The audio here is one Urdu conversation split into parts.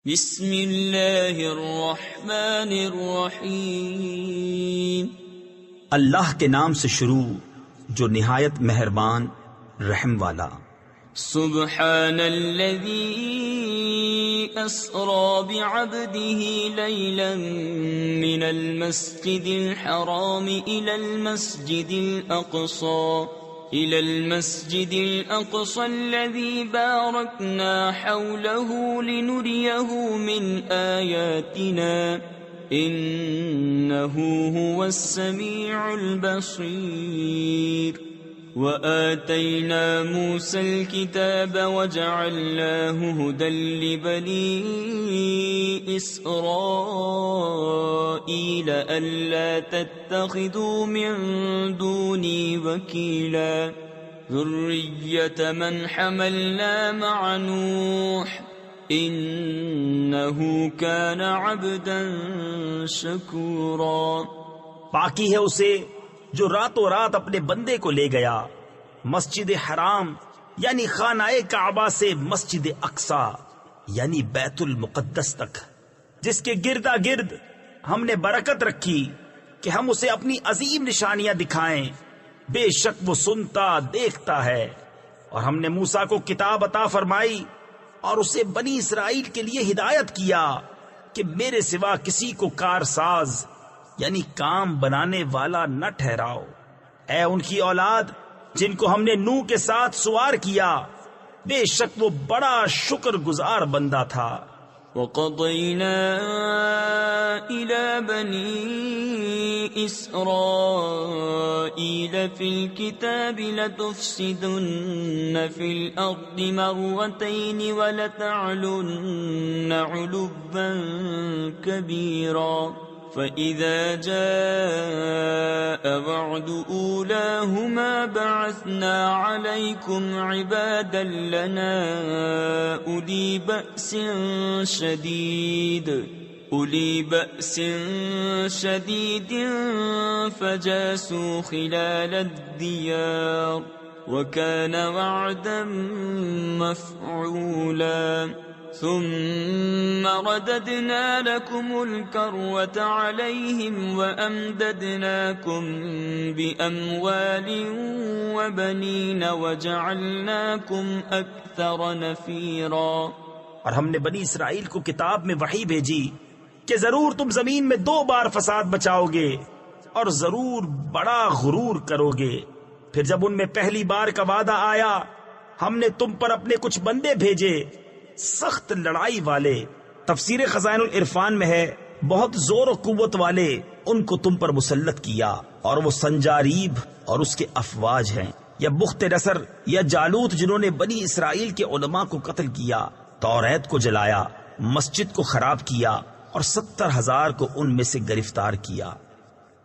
بسم اللہ الرحمن الرحیم۔ اللہ کے نام سے شروع جو نہایت مہربان رحم والا۔ سبحان الذی اسری بعبده لیلا من المسجد الحرام إلى المسجد الأقصى الذي باركنا حوله لنريه من آياتنا إنه هو السميع البصير۔ وآتينا موسى الكتاب وجعلناه هدى لبني إسرائيل ألا تتخذوا من دوني وكيلا ذرية من حملنا مع نوح إنه كان عبدا شكورا۔ باقی ہے اسے جو راتوں رات اپنے بندے کو لے گیا مسجد حرام یعنی خانہ کعبہ سے مسجد اقصی یعنی بیت المقدس تک، جس کے گردا گرد ہم نے برکت رکھی کہ ہم اسے اپنی عظیم نشانیاں دکھائیں۔ بے شک وہ سنتا دیکھتا ہے۔ اور ہم نے موسیٰ کو کتاب عطا فرمائی اور اسے بنی اسرائیل کے لیے ہدایت کیا کہ میرے سوا کسی کو کارساز یعنی کام بنانے والا نہ ٹھہراؤ۔ اے ان کی اولاد جن کو ہم نے نوح کے ساتھ سوار کیا، بے شک وہ بڑا شکر گزار بندہ تھا۔ وَقَضَيْنَا إِلَى بَنِي إِسْرَائِيلَ فِي الْكِتَابِ لَتُفْسِدُنَّ فِي الْأَرْضِ مَرَّتَيْنِ وَلَتَعْلُنَّ عُلُوًّا كَبِيرًا۔ فَإِذَا جَاءَ وَعْدُ أُولَاهُمَا بَعَثْنَا عَلَيْكُمْ عِبَادًا لَنَا أُولِي بَأْسٍ شَدِيدٍ فَجَاسُوا خِلَالَ الدِّيَارِ وَكَانَ وَعْدًا مَفْعُولًا۔ ثم رددنا لكم الكرة عليهم وأمددناكم بأموال وبنين وجعلناكم أكثر نفيرا۔ اور ہم نے بنی اسرائیل کو کتاب میں وحی بھیجی کہ ضرور تم زمین میں 2 بار فساد بچاؤ گے اور ضرور بڑا غرور کرو گے۔ پھر جب ان میں پہلی بار کا وعدہ آیا ہم نے تم پر اپنے کچھ بندے بھیجے سخت لڑائی والے۔ تفسیر خزائن العرفان میں ہے بہت زور و قوت والے ان کو تم پر مسلط کیا، اور وہ سنجاریب اور اس کے افواج ہیں، یا بخت نصر یا جالوت جنہوں نے بنی اسرائیل کے علماء کو قتل کیا، توریت کو جلایا، مسجد کو خراب کیا اور 70,000 کو ان میں سے گرفتار کیا۔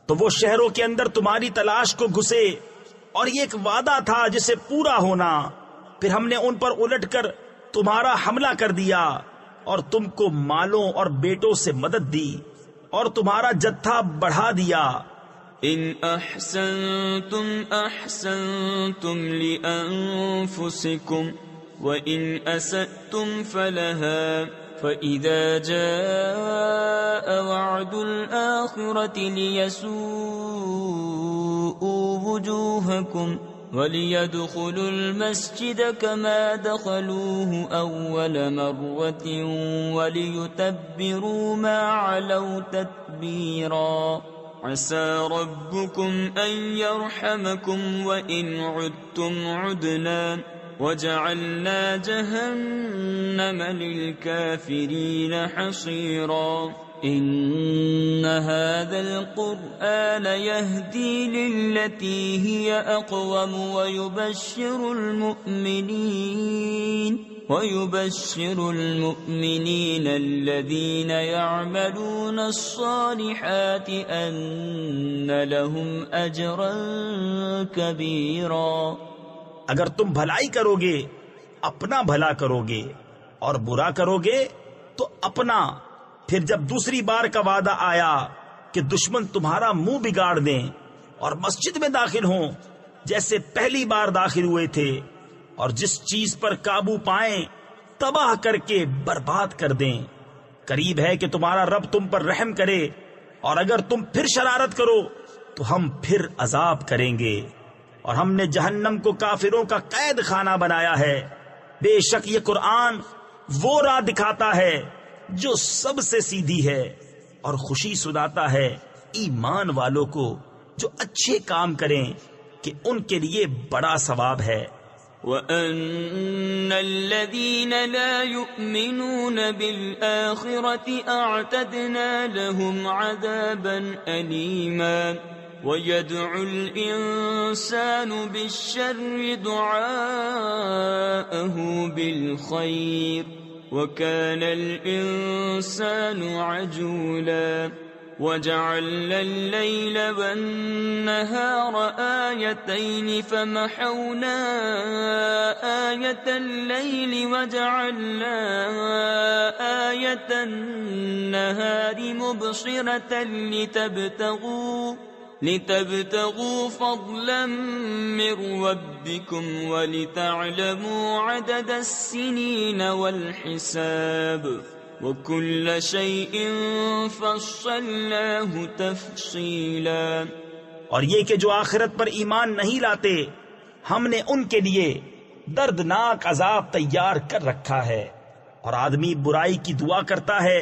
تو وہ شہروں کے اندر تمہاری تلاش کو گھسے، اور یہ ایک وعدہ تھا جسے پورا ہونا، پھر ہم نے ان پر الٹ کر تمہارا حملہ کر دیا اور تم کو مالوں اور بیٹوں سے مدد دی اور تمہارا جتھا بڑھا دیا۔ ان احسنتم احسنتم لانفسکم وان اسأتم فلها فاذا جاء وعد الاخرة ليسوءوا وجوهكم وَلِيَدْخُلُوا الْمَسْجِدَ كَمَا دَخَلُوهُ أَوَّلَ مَرَّةٍ وَلِيُتَبِّرُوا مَا عَلَوْا تَتْبِيرًا۔ عَسَى رَبُّكُمْ أَن يَرْحَمَكُمْ وَإِنْ عُدْتُمْ عُدْنَا وَجَعَلْنَا جَهَنَّمَ لِلْكَافِرِينَ حَصِيرًا۔ إن هذا القرآن يهدي للتي هي أقوم ويبشر المؤمنين الذين يعملون الصالحات أن لهم أجرا كبيرا۔ اگر تم بھلائی کرو گے اپنا بھلا کرو گے اور برا کرو گے تو اپنا۔ پھر جب دوسری بار کا وعدہ آیا کہ دشمن تمہارا منہ بگاڑ دیں اور مسجد میں داخل ہوں جیسے پہلی بار داخل ہوئے تھے، اور جس چیز پر قابو پائیں تباہ کر کے برباد کر دیں، قریب ہے کہ تمہارا رب تم پر رحم کرے، اور اگر تم پھر شرارت کرو تو ہم پھر عذاب کریں گے، اور ہم نے جہنم کو کافروں کا قید خانہ بنایا ہے۔ بے شک یہ قرآن وہ راہ دکھاتا ہے جو سب سے سیدھی ہے، اور خوشی سناتا ہے ایمان والوں کو جو اچھے کام کریں کہ ان کے لیے بڑا ثواب ہے۔ وَأَنَّ الَّذِينَ لَا يُؤْمِنُونَ بِالْآخِرَةِ أَعْتَدْنَا لَهُمْ عَذَابًا أَلِيمًا وَيَدْعُ الْإِنسَانُ بِالشَّرِّ دُعَاءَهُ بِالْخَيْرِ وَكَانَ الْإِنسَانُ عَجُولًا وَجَعَلْنَا اللَّيْلَ وَالنَّهَارَ آيَتَيْنِ فَمَحَوْنَا آيَةَ اللَّيْلِ وَجَعَلْنَا آيَةَ النَّهَارِ مُبْصِرَةً لِتَبْتَغُوا فَضْلًا مِّن رَّبِّكُمْ وَلِتَعْلَمُوا عَدَدَ السِّنِينَ وَالْحِسَابَ وَكُلَّ شَيْءٍ فَصَّلْنَاهُ تَفْصِيلًا۔ اور یہ کہ جو آخرت پر ایمان نہیں لاتے، ہم نے ان کے لیے دردناک عذاب تیار کر رکھا ہے، اور آدمی برائی کی دعا کرتا ہے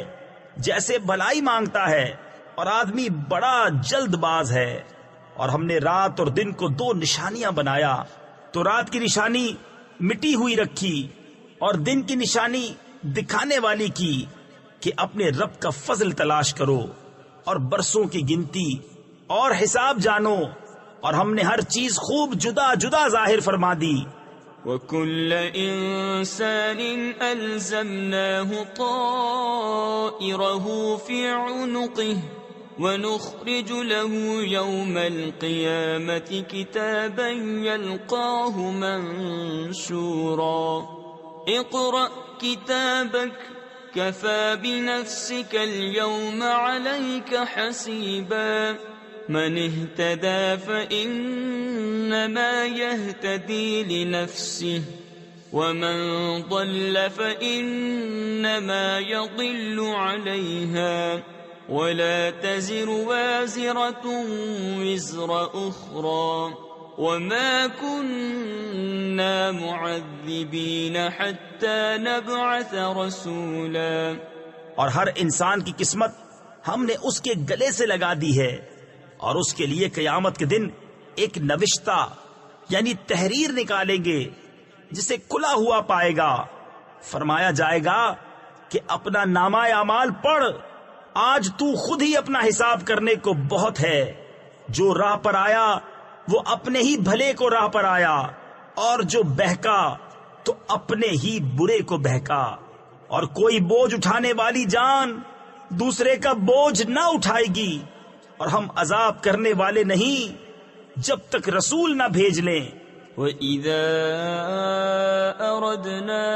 جیسے بھلائی مانگتا ہے، اور آدمی بڑا جلد باز ہے۔ اور ہم نے رات اور دن کو دو نشانیاں بنایا، تو رات کی نشانی مٹی ہوئی رکھی اور دن کی نشانی دکھانے والی کی کہ اپنے رب کا فضل تلاش کرو اور برسوں کی گنتی اور حساب جانو، اور ہم نے ہر چیز خوب جدا جدا ظاہر فرما دی۔ وَكُلَّ إِنسَانٍ أَلْزَمْنَاهُ طَائِرَهُ فِي عُنُقِهِ وَنُخْرِجُ لَهُ يَوْمَ الْقِيَامَةِ كِتَابًا يَلْقَاهُ مَنشُورًا اقْرَأْ كِتَابَكَ كَفَى بِنَفْسِكَ الْيَوْمَ عَلَيْكَ حَسِيبًا مَنِ اهْتَدَى فَإِنَّمَا يَهْتَدِي لِنَفْسِهِ وَمَنْ ضَلَّ فَإِنَّمَا يَضِلُّ عَلَيْهَا وَلَا تَزِرُ وَازِرَةٌ وِزْرَ أُخْرَى وَمَا كُنَّا مُعَذِّبِينَ حَتَّى نَبْعَثَ رَسُولًا۔ اور ہر انسان کی قسمت ہم نے اس کے گلے سے لگا دی ہے، اور اس کے لیے قیامت کے دن ایک نوشتہ یعنی تحریر نکالیں گے جسے کھلا ہوا پائے گا۔ فرمایا جائے گا کہ اپنا نامہ اعمال پڑھ، آج تو خود ہی اپنا حساب کرنے کو بہت ہے۔ جو راہ پر آیا وہ اپنے ہی بھلے کو راہ پر آیا، اور جو بہکا تو اپنے ہی برے کو بہکا۔ اور کوئی بوجھ اٹھانے والی جان دوسرے کا بوجھ نہ اٹھائے گی، اور ہم عذاب کرنے والے نہیں جب تک رسول نہ بھیج لیں۔ وَإِذَا أَرَدْنَا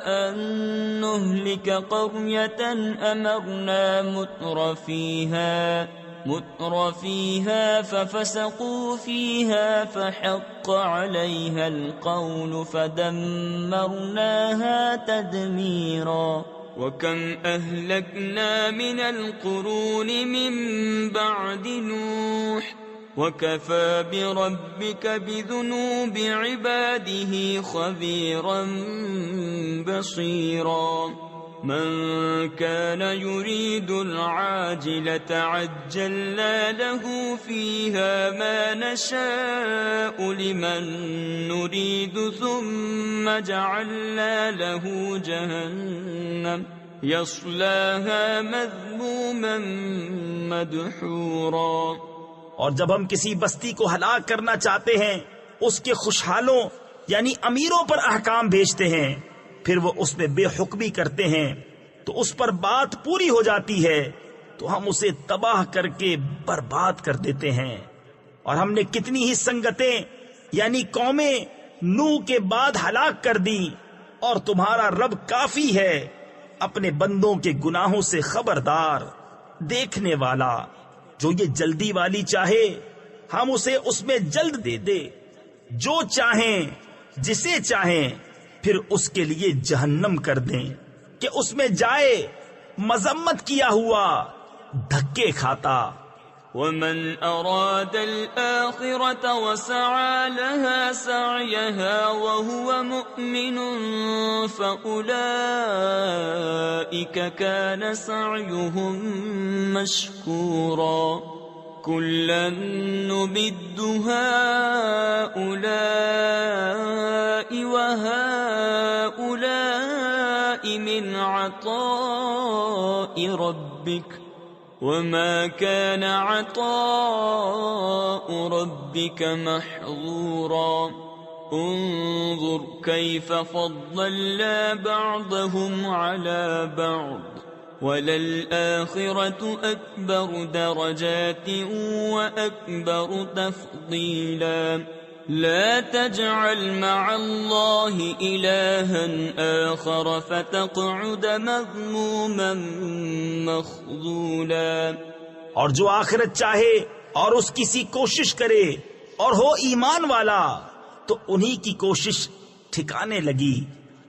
أَن نُّهْلِكَ قَرْيَةً أَمَرْنَا مُتْرَ فِيهَا فَفَسَقُوا فِيهَا فَحَقَّ عَلَيْهَا الْقَوْلُ فَدَمَّرْنَاهَا تَدْمِيرًا۔ وَكَمْ أَهْلَكْنَا مِنَ الْقُرُونِ مِن بَعْدِ نُوحٍ وَكَفَى بِرَبِّكَ بِذُنُوبِ عِبَادِهِ خَبِيرًا بَصِيرًا۔ مَنْ كَانَ يُرِيدُ الْعَاجِلَةَ عَجَّلْنَا لَهُ فِيهَا مَا نَشَاءُ لِمَن نُّرِيدُ ثُمَّ جَعَلْنَا لَهُ جَهَنَّمَ يَصْلَاهَا مَذْمُومًا مَدْحُورًا۔ اور جب ہم کسی بستی کو ہلاک کرنا چاہتے ہیں، اس کے خوشحالوں یعنی امیروں پر احکام بھیجتے ہیں، پھر وہ اس میں بے حکمی کرتے ہیں تو اس پر بات پوری ہو جاتی ہے، تو ہم اسے تباہ کر کے برباد کر دیتے ہیں۔ اور ہم نے کتنی ہی سنگتیں یعنی قومیں نوح کے بعد ہلاک کر دی، اور تمہارا رب کافی ہے اپنے بندوں کے گناہوں سے خبردار، دیکھنے والا۔ جو یہ جلدی والی چاہے ہم اسے اس میں جلد دے دے، جو چاہیں جسے چاہیں پھر اس کے لیے جہنم کر دیں۔ کہ اس میں جائے مذمت کیا ہوا دھکے کھاتا۔ ومن أراد الآخرة وسعى لها سعيها وهو مؤمن فأولئك كان سعيهم مشكورا كلا نمد هؤلاء وهؤلاء من عطاء ربك وما كان عطاء ربك محظورا انظر كيف فضلنا بعضهم على بعض وللآخرة أكبر درجات وأكبر تفضيلا لا تجعل مع الله إلها آخر فتقعد مذموما مخذولا۔ اور جو آخرت چاہے اور اس کسی کوشش کرے اور ہو ایمان والا تو انہی کی کوشش ٹھکانے لگی۔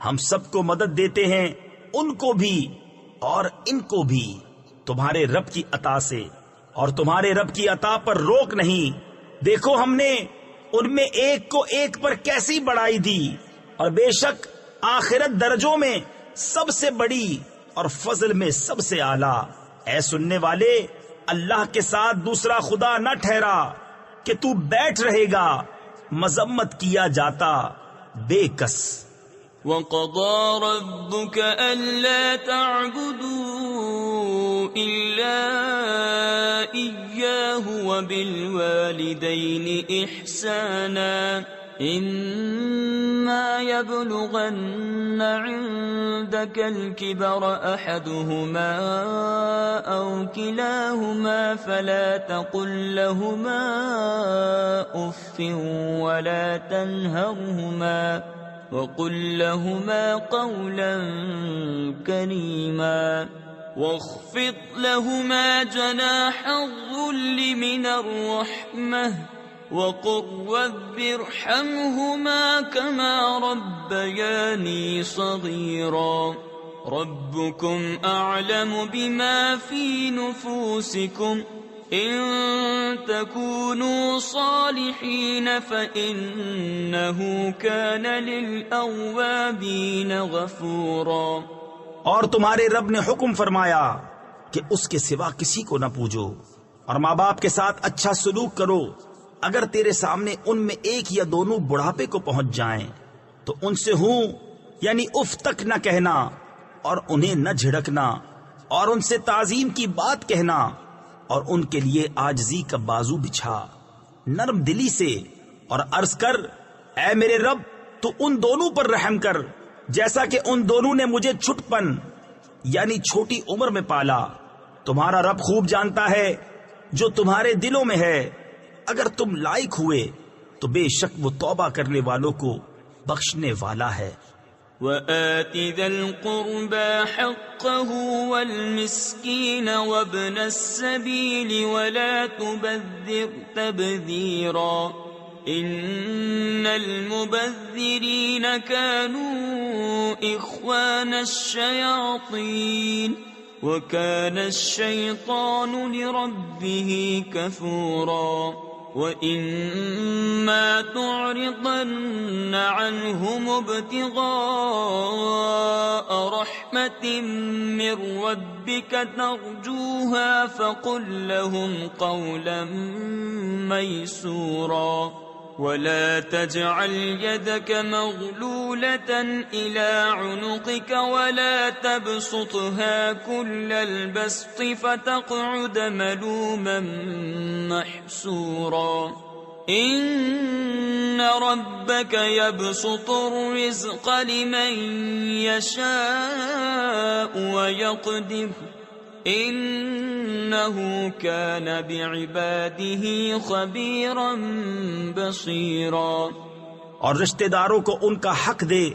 ہم سب کو مدد دیتے ہیں، ان کو بھی اور ان کو بھی تمہارے رب کی عطا سے، اور تمہارے رب کی عطا پر روک نہیں۔ دیکھو ہم نے ان میں ایک کو ایک پر کیسی بڑائی دی، اور بے شک آخرت درجوں میں سب سے بڑی اور فضل میں سب سے اعلیٰ۔ اے سننے والے، اللہ کے ساتھ دوسرا خدا نہ ٹھہرا کہ تو بیٹھ رہے گا مذمت کیا جاتا بے کس۔ وَقَضَى رَبُّكَ أَلَّا تَعْبُدُوا إِلَّا إِيَّاهُ وَبِالْوَالِدَيْنِ إِحْسَانًا إِمَّا يَبْلُغَنَّ عِندَكَ الْكِبَرَ أَحَدُهُمَا أَوْ كِلَاهُمَا فَلَا تَقُل لَّهُمَا أُفٍّ وَلَا تَنْهَرْهُمَا وَقُل لَّهُمَا قَوْلًا كَرِيمًا وَاخْفِضْ لَهُمَا جَنَاحَ الذُّلِّ مِنَ الرَّحْمَةِ وَقُل رَّبِّ ارْحَمْهُمَا كَمَا رَبَّيَانِي صَغِيرًا رَبُّكُمْ أَعْلَمُ بِمَا فِي نُفُوسِكُمْ إِن تَكُونُوا صَالِحِينَ فَإِنَّهُ كَانَ لِلْأَوَّابِينَ غَفُورًا۔ اور تمہارے رب نے حکم فرمایا کہ اس کے سوا کسی کو نہ پوجو، اور ماں باپ کے ساتھ اچھا سلوک کرو۔ اگر تیرے سامنے ان میں ایک یا دونوں بڑھاپے کو پہنچ جائیں تو ان سے ہوں یعنی اف تک نہ کہنا، اور انہیں نہ جھڑکنا، اور ان سے تعظیم کی بات کہنا، اور ان کے لیے عاجزی کا بازو بچھا نرم دلی سے، اور عرض کر اے میرے رب تو ان دونوں پر رحم کر جیسا کہ ان دونوں نے مجھے چھٹپن یعنی چھوٹی عمر میں پالا۔ تمہارا رب خوب جانتا ہے جو تمہارے دلوں میں ہے۔ اگر تم لائق ہوئے تو بے شک وہ توبہ کرنے والوں کو بخشنے والا ہے۔ وَآتِ ذَا الْقُرْبَى حَقَّهُ وَالْمِسْكِينَ وَابْنَ السَّبِيلِ وَلَا تُبَذِّرْ تَبْذِيرًا إِنَّ الْمُبَذِّرِينَ كَانُوا إِخْوَانَ الشَّيَاطِينِ وَكَانَ الشَّيْطَانُ لِرَبِّهِ كَفُورًا وَإِمَّا تُعْرِضَنَّ عَنْهُمُ ابْتِغَاءَ رَحْمَةٍ مِّن رَّبِّكَ تَرْجُوهَا فَقُل لَّهُمْ قَوْلًا مَّيْسُورًا وَلَا تَجْعَلْ يَدَكَ مَغْلُولَةً إِلَىٰ عُنُقِكَ وَلَا تَبْسُطْهَا كُلَّ الْبَسْطِ فَتَقْعُدَ مَلُومًا مَّحْسُورًا إِنَّ رَبَّكَ يَبْسُطُ الرِّزْقَ لِمَن يَشَاءُ وَيَقْدِرُ إِنَّهُ كَانَ بِعِبَادِهِ خَبِيرًا بَصِيرًا۔ اور رشتہ داروں کو ان کا حق دے،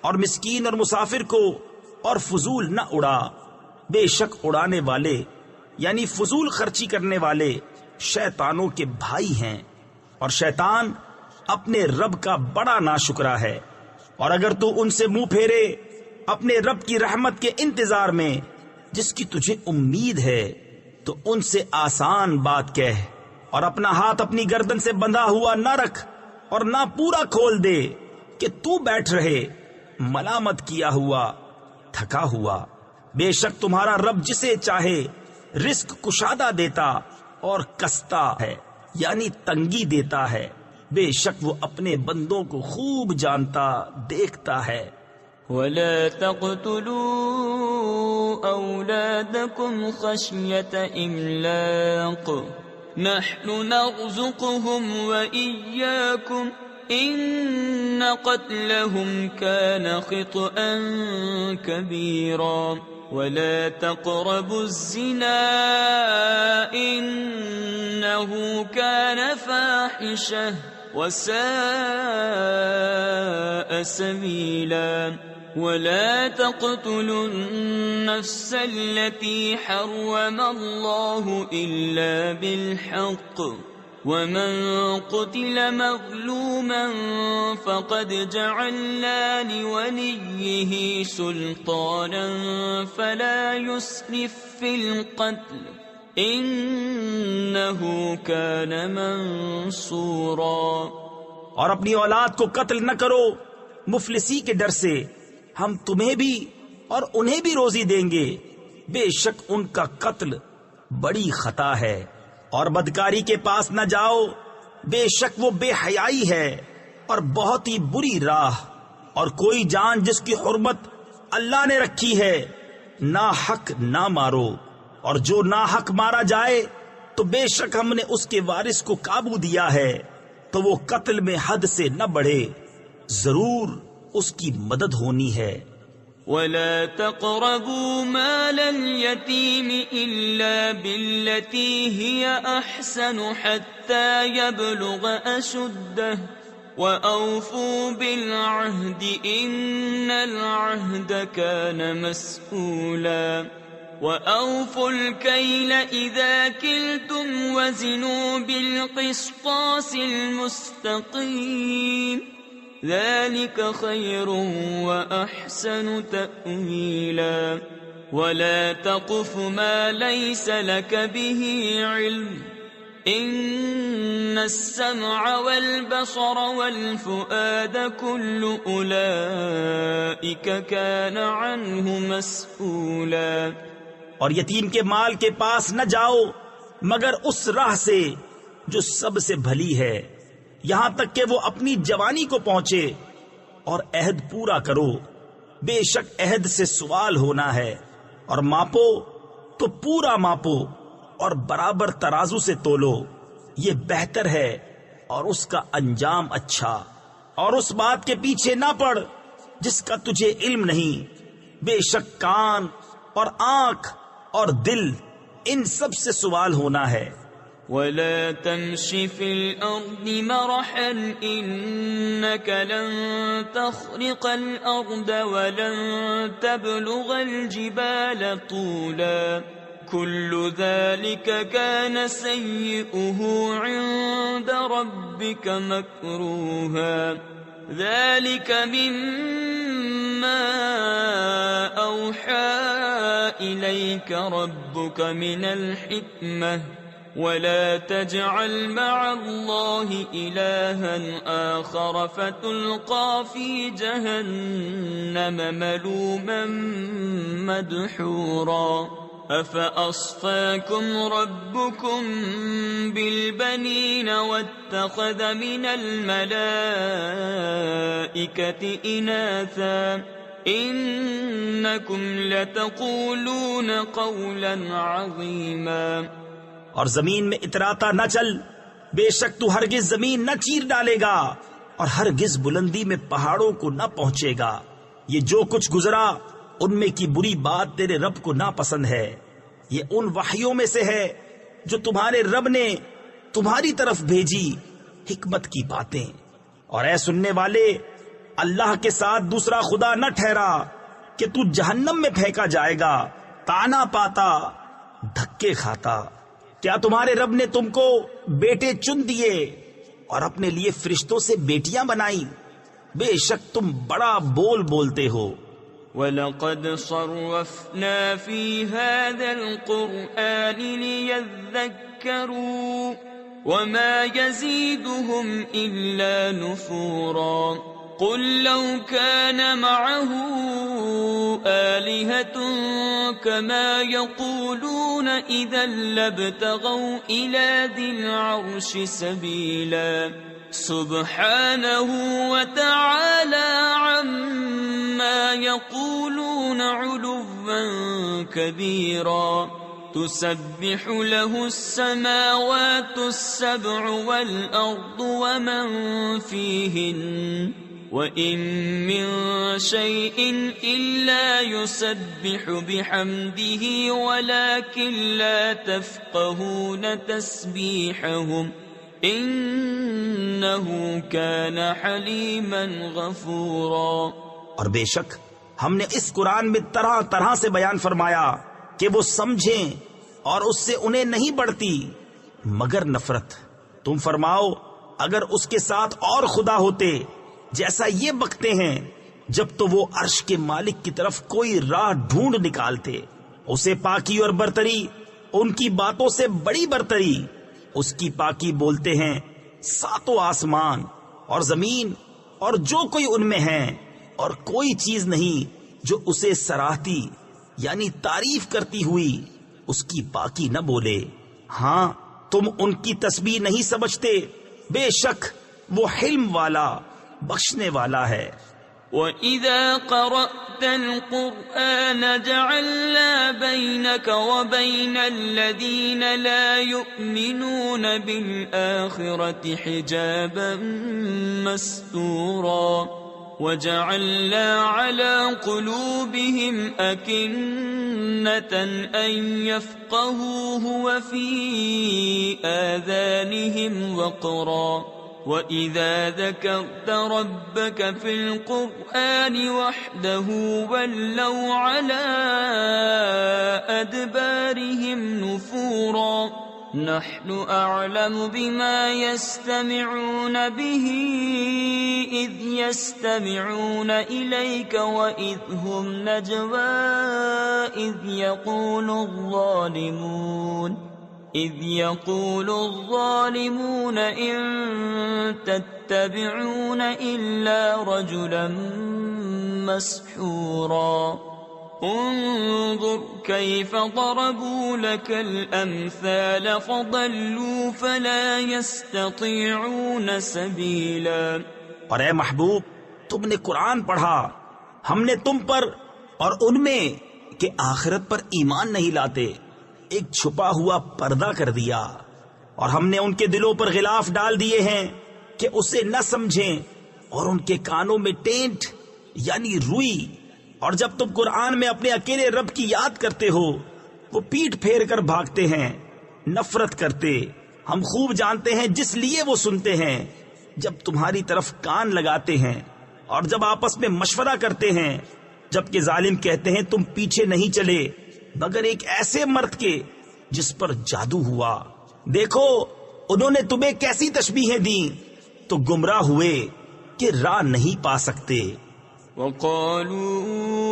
اور مسکین اور مسافر کو، اور فضول نہ اڑا۔ بے شک اڑانے والے یعنی فضول خرچی کرنے والے شیطانوں کے بھائی ہیں، اور شیطان اپنے رب کا بڑا ناشکرا ہے۔ اور اگر تو ان سے منہ پھیرے اپنے رب کی رحمت کے انتظار میں جس کی تجھے امید ہے تو ان سے آسان بات کہہ، اور اپنا ہاتھ اپنی گردن سے بندھا ہوا نہ رکھ اور نہ پورا کھول دے کہ تو بیٹھ رہے ملامت کیا ہوا تھکا ہوا۔ بے شک تمہارا رب جسے چاہے رزق کشادہ دیتا اور کستا ہے، یعنی تنگی دیتا ہے۔ بے شک وہ اپنے بندوں کو خوب جانتا دیکھتا ہے۔ ولا تقتلوا أولادكم خشية إملاق نحن نرزقهم وإياكم إن قتلهم كان خطأ كبيرا ولا تقربوا الزنا إنه كان فاحشة وساء سبيلا ولا تقتلوا النفس التي حرم الله إلا بالحق ومن قتل مظلوما فقد جعلنا لوليه سلطانا فلا يسرف في القتل انه كان منصورا۔ اور اپنی اولاد کو قتل نہ کرو مفلسی کے ڈر سے، ہم تمہیں بھی اور انہیں بھی روزی دیں گے، بے شک ان کا قتل بڑی خطا ہے۔ اور بدکاری کے پاس نہ جاؤ، بے شک وہ بے حیائی ہے اور بہت ہی بری راہ۔ اور کوئی جان جس کی حرمت اللہ نے رکھی ہے ناحق نہ مارو، اور جو ناحق مارا جائے تو بے شک ہم نے اس کے وارث کو قابو دیا ہے تو وہ قتل میں حد سے نہ بڑھے، ضرور اس کی مدد ہونی ہے۔ ولا تقربوا مال اليتيم إلا بالتي هي أحسن حتى يبلغ أشده وأوفوا بالعهد إن العهد كان مسؤولا وأوفوا الكيل إذا كلتم وزنوا بالقسطاس المستقيم ذلك خير وأحسن تأويلا ولا تقف ما ليس لك به علم إن السمع والبصر والفؤاد كل أولئك كان عنه مسؤولا۔ اور یتیم کے مال کے پاس نہ جاؤ مگر اس راہ سے جو سب سے بھلی ہے، یہاں تک کہ وہ اپنی جوانی کو پہنچے، اور عہد پورا کرو، بے شک عہد سے سوال ہونا ہے۔ اور ماپو تو پورا ماپو اور برابر ترازو سے تولو، یہ بہتر ہے اور اس کا انجام اچھا۔ اور اس بات کے پیچھے نہ پڑ جس کا تجھے علم نہیں، بے شک کان اور آنکھ اور دل ان سب سے سوال ہونا ہے۔ ولا تمش في الأرض مرحا إنك لن تخرق الأرض ولن تبلغ الجبال طولا كل ذلك كان سيئه عند ربك مكروها ذلك مما أوحى إليك ربك من الحكمة ولا تجعل مع الله إلها آخر فتلقى في جهنم ملوما مدحورا أفأصفاكم ربكم بالبنين واتخذ من الملائكة إناثا إنكم لتقولون قولا عظيما۔ اور زمین میں اتراتا نہ چل، بے شک تو ہرگز زمین نہ چیر ڈالے گا اور ہرگز بلندی میں پہاڑوں کو نہ پہنچے گا۔ یہ جو کچھ گزرا ان میں کی بری بات تیرے رب کو ناپسند ہے۔ یہ ان وحیوں میں سے ہے جو تمہارے رب نے تمہاری طرف بھیجی، حکمت کی باتیں۔ اور اے سننے والے، اللہ کے ساتھ دوسرا خدا نہ ٹھہرا کہ تو جہنم میں پھینکا جائے گا، تانا پاتا، دھکے کھاتا۔ کیا تمہارے رب نے تم کو بیٹے چن دیے اور اپنے لیے فرشتوں سے بیٹیاں بنائی؟ بے شک تم بڑا بول بولتے ہو۔ وَلَقَدْ صَرَّفْنَا فِي هَذَا الْقُرْآنِ لِيَذَّكَّرُوا وَمَا يَزِيدُهُمْ إِلَّا نُفُورًا قُلْ لَوْ كَانَ مَعَهُ آلِهَةٌ كَمَا يَقُولُونَ إِذًا لَابْتَغَوْا إِلَى ذِي الْعَرْشِ سَبِيلًا سُبْحَانَهُ وَتَعَالَى عَمَّا يَقُولُونَ عُلُوًّا كَبِيرًا تسبح له السماوات السبع والأرض ومن فيهن وإن من شيء إلا يسبح بحمده ولكن لا تفقهون تسبيحهم إنه كان حليما غفورا. اور بے شک ہم نے اس قرآن میں طرح طرح سے بیان فرمایا کہ وہ سمجھیں اور اس سے انہیں نہیں بڑھتی مگر نفرت. تم فرماؤ اگر اس کے ساتھ اور خدا ہوتے جیسا یہ بکتے ہیں جب تو وہ عرش کے مالک کی طرف کوئی راہ ڈھونڈ نکالتے. اسے پاکی اور برتری ان کی باتوں سے بڑی برتری. اس کی پاکی بولتے ہیں ساتوں آسمان اور زمین اور جو کوئی ان میں ہیں، اور کوئی چیز نہیں جو اسے سراہتی یعنی تعریف کرتی ہوئی اس کی پاکی نہ بولے. ہاں تم ان کی تسبیح نہیں سمجھتے، بے شک وہ حلم والا بخشنے والا ہے. وَإِذَا قَرَأْتَ الْقُرْآنَ جَعَلْنَا بَيْنَكَ وَبَيْنَ الَّذِينَ لَا يُؤْمِنُونَ بِالْآخِرَةِ حِجَابًا مَسْتُورًا وَجَعَلْنَا عَلَى قُلُوبِهِمْ أَكِنَّةً أَن يَفْقَهُوهُ وَفِي آذَانِهِمْ وَقْرًا وَإِذَا ذَكَرْتَ رَبَّكَ فِي الْقُرْآنِ وَحْدَهُ وَلَّوْا عَلَى أَدْبَارِهِمْ نُفُورًا نَحْنُ أَعْلَمُ بِمَا يَسْتَمِعُونَ بِهِ إِذْ يَسْتَمِعُونَ إِلَيْكَ وَإِذْ هُمْ نَجْوَى إِذْ يَقُولُ الظَّالِمُونَ إِن تَتَّبِعُونَ إِلَّا رَجُلًا مَسْحُورًا انظر كيف ضربوا لك الأمثال فضلوا فلا يستطيعون سبيلا. اور اے محبوب تم نے قرآن پڑھا، ہم نے تم پر اور ان میں کہ آخرت پر ایمان نہیں لاتے ایک چھپا ہوا پردہ کر دیا، اور ہم نے ان کے دلوں پر غلاف ڈال دیے ہیں کہ اسے نہ سمجھیں، اور ان کے کانوں میں ٹینٹ یعنی روئی. اور جب تم قرآن میں اپنے اکیلے رب کی یاد کرتے ہو وہ پیٹ پھیر کر بھاگتے ہیں، نفرت کرتے. ہم خوب جانتے ہیں جس لیے وہ سنتے ہیں جب تمہاری طرف کان لگاتے ہیں اور جب آپس میں مشورہ کرتے ہیں، جبکہ ظالم کہتے ہیں تم پیچھے نہیں چلے مگر ایک ایسے مرد کے جس پر جادو ہوا. دیکھو انہوں نے تمہیں کیسی تشبیہیں دیں تو گمراہ ہوئے کہ راہ نہیں پا سکتے. وَقَالُوا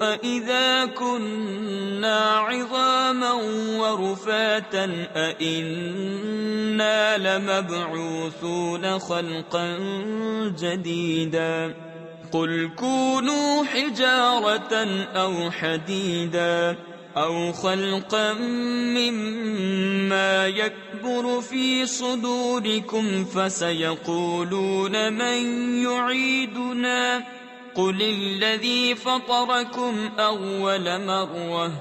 أَإِذَا كُنَّا عِظَامًا وَرُفَاتًا أَإِنَّا لَمَبْعُوثُونَ خَلْقًا جَدِيدًا قُلْ كُونُوا حِجَارَةً أَوْ حَدِيدًا أَوْ خَلْقًا مِّمَّا يَكْبُرُ فِي صُدُورِكُمْ فَسَيَقُولُونَ مَن يُعِيدُنَا قُلِ الَّذِي فَطَرَكُمْ أَوَّلَ مَرَّةٍ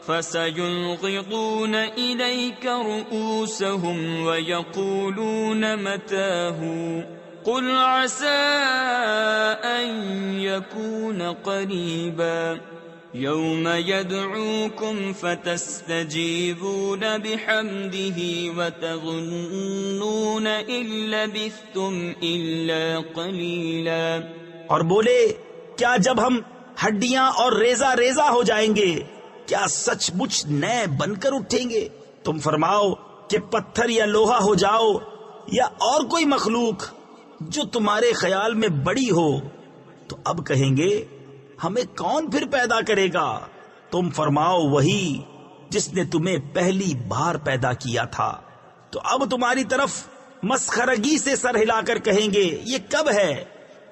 فَسَيُنْغِضُونَ إِلَيْكَ رُؤُوسَهُمْ وَيَقُولُونَ مَتَىٰ هُوَ قُلْ عَسَىٰ أَن يَكُونَ قَرِيبًا يَوْمَ يَدْعُوكُمْ فَتَسْتَجِيبُونَ بِحَمْدِهِ وَتَظُنُّونَ إِن لَّبِثْتُمْ إِلَّا قَلِيلًا. اور بولے کیا جب ہم ہڈیاں اور ریزہ ریزہ ہو جائیں گے کیا سچ مچ نئے بن کر اٹھیں گے؟ تم فرماؤ کہ پتھر یا لوہا ہو جاؤ یا اور کوئی مخلوق جو تمہارے خیال میں بڑی ہو، تو اب کہیں گے ہمیں کون پھر پیدا کرے گا؟ تم فرماؤ وہی جس نے تمہیں پہلی بار پیدا کیا تھا۔ تو اب تمہاری طرف مسخرگی سے سر ہلا کر کہیں گے یہ کب ہے؟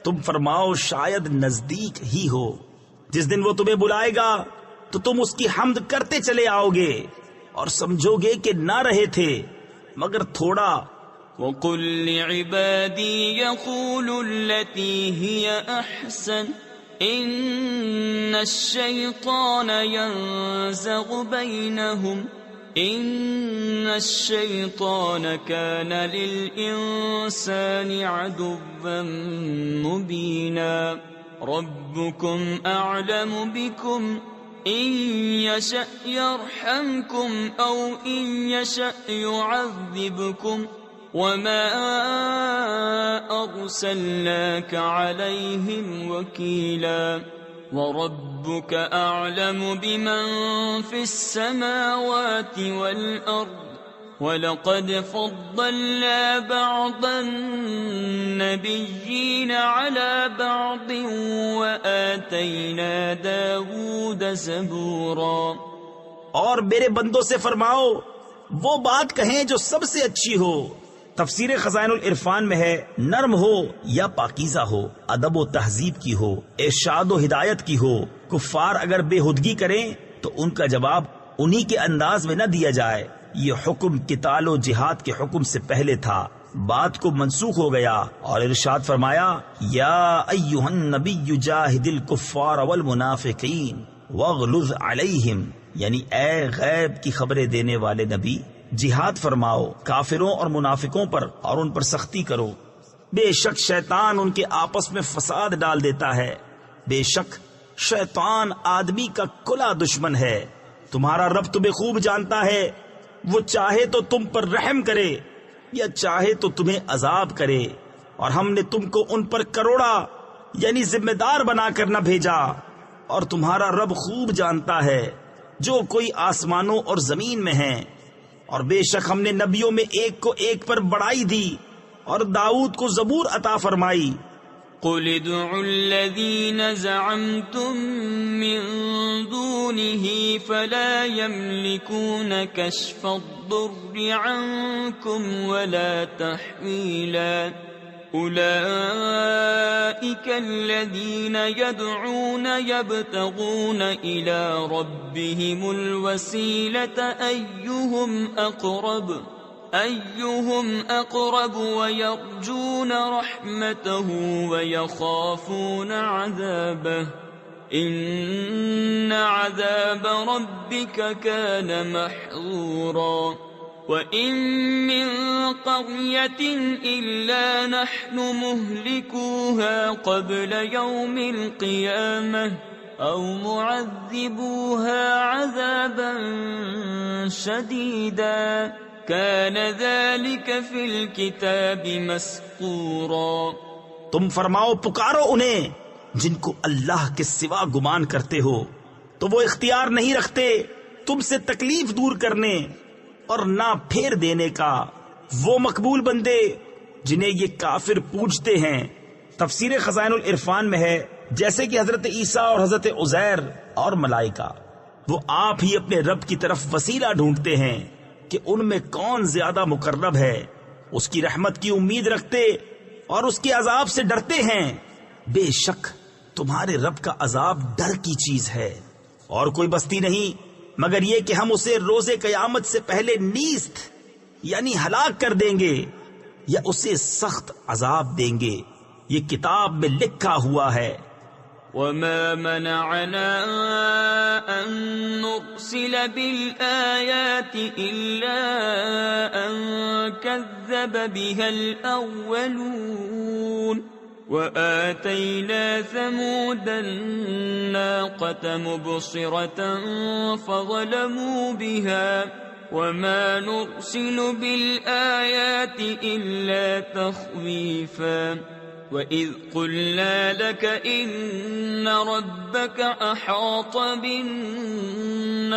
تم فرماؤ شاید نزدیک ہی ہو۔ جس دن وہ تمہیں بلائے گا تو تم اس کی حمد کرتے چلے آؤ گے اور سمجھو گے کہ نہ رہے تھے مگر تھوڑا۔ وَقُلْ لِعِبَادِي يَقُولُوا الَّتِي هِيَ أَحْسَنُ إِنَّ الشَّيْطَانَ يَنزَغُ بَيْنَهُمْ إِنَّ الشَّيْطَانَ كَانَ لِلْإِنسَانِ عَدُوًّا مُبِينًا رَبُّكُمْ أَعْلَمُ بِكُمْ إِن يَشَأْ يَرْحَمْكُمْ أَوْ إِن يَشَأْ يُعَذِّبْكُمْ وَمَا أَرْسَلْنَاكَ عَلَيْهِمْ وَكِيلًا وَرَبُّكَ أَعْلَمُ بِمَنْ فِي السَّمَاوَاتِ وَالْأَرْضِ وَلَقَدْ فَضَّلْنَا بَعْضَ النَّبِيِّينَ عَلَى بَعْضٍ وَآتَيْنَا دَاوُودَ زَبُورًا۔ اور میرے بندوں سے فرماؤ وہ بات کہیں جو سب سے اچھی ہو۔ تفسیر خزائن العرفان میں ہے نرم ہو یا پاکیزہ ہو، ادب و تہذیب کی ہو، ارشاد و ہدایت کی ہو۔ کفار اگر بے ہدگی کریں تو ان کا جواب انہی کے انداز میں نہ دیا جائے۔ یہ حکم قتال و جہاد کے حکم سے پہلے تھا، بات کو منسوخ ہو گیا اور ارشاد فرمایا یا ایھا النبی جاہد الکفار والمنافقین واغلظ علیہم، یعنی اے غیب کی خبریں دینے والے نبی جہاد فرماؤ کافروں اور منافقوں پر اور ان پر سختی کرو۔ بے شک شیطان ان کے آپس میں فساد ڈال دیتا ہے، بے شک شیطان آدمی کا کھلا دشمن ہے۔ تمہارا رب تمہیں خوب جانتا ہے، وہ چاہے تو تم پر رحم کرے یا چاہے تو تمہیں عذاب کرے، اور ہم نے تم کو ان پر کروڑا یعنی ذمہ دار بنا کر نہ بھیجا، اور تمہارا رب خوب جانتا ہے جو کوئی آسمانوں اور زمین میں ہیں۔ اور بے شک ہم نے نبیوں میں ایک کو ایک پر بڑائی دی اور داؤد کو زبور عطا فرمائی۔ قُلِ ادْعُوا الَّذِينَ زَعَمْتُم مِّن دُونِهِ فَلَا يَمْلِكُونَ كَشْفَ الضُّرِّ عَنكُمْ وَلَا تَحْوِيلًا أُولَئِكَ الَّذِينَ يَدْعُونَ يَبْتَغُونَ إِلَى رَبِّهِمُ الْوَسِيلَةَ أَيُّهُمْ أَقْرَبُ وَيَرْجُونَ رَحْمَتَهُ وَيَخَافُونَ عَذَابَهُ إِنَّ عَذَابَ رَبِّكَ كَانَ مَحْذُورًا وَإِن مِّن قَرْيَةٍ إِلَّا نَحْنُ مُهْلِكُوهَا قَبْلَ يَوْمِ الْقِيَامَةِ أَوْ مُعَذِّبُوهَا عَذَابًا شَدِيدًا كَانَ ذَلِكَ فِي الْكِتَابِ مَسْطُورًا۔ تم فرماؤ پکارو انہیں جن کو اللہ کے سوا گمان کرتے ہو، تو وہ اختیار نہیں رکھتے تم سے تکلیف دور کرنے اور نہ پھیر دینے کا، وہ مقبول بندے جنہیں یہ کافر پوجتے ہیں۔ تفسیر خزائن العرفان میں ہے جیسے کہ حضرت عیسیٰ اور حضرت عزیر اور ملائکہ وہ آپ ہی اپنے رب کی طرف وسیلہ ڈھونڈتے ہیں کہ ان میں کون زیادہ مقرب ہے، اس کی رحمت کی امید رکھتے اور اس کے عذاب سے ڈرتے ہیں۔ بے شک تمہارے رب کا عذاب ڈر کی چیز ہے، اور کوئی بستی نہیں مگر یہ کہ ہم اسے روز قیامت سے پہلے نیست یعنی ہلاک کر دیں گے یا اسے سخت عذاب دیں گے، یہ کتاب میں لکھا ہوا ہے۔ وَمَا مَنَعَنَا أَن نُرْسِلَ بِالْآيَاتِ إِلَّا أَن كَذَّبَ بِهَا الْأَوَّلُونَ وَآتَيْنَا ثَمُودَ النَّاقَةَ مُبْصِرَةً فَظَلَمُوا بِهَا وَمَا نُرْسِلُ بِالْآيَاتِ إِلَّا تَخْوِيفًا وَإِذْ قُلْنَا لَكَ إِنَّ رَبَّكَ أَحَاطَ بِالنَّاسِ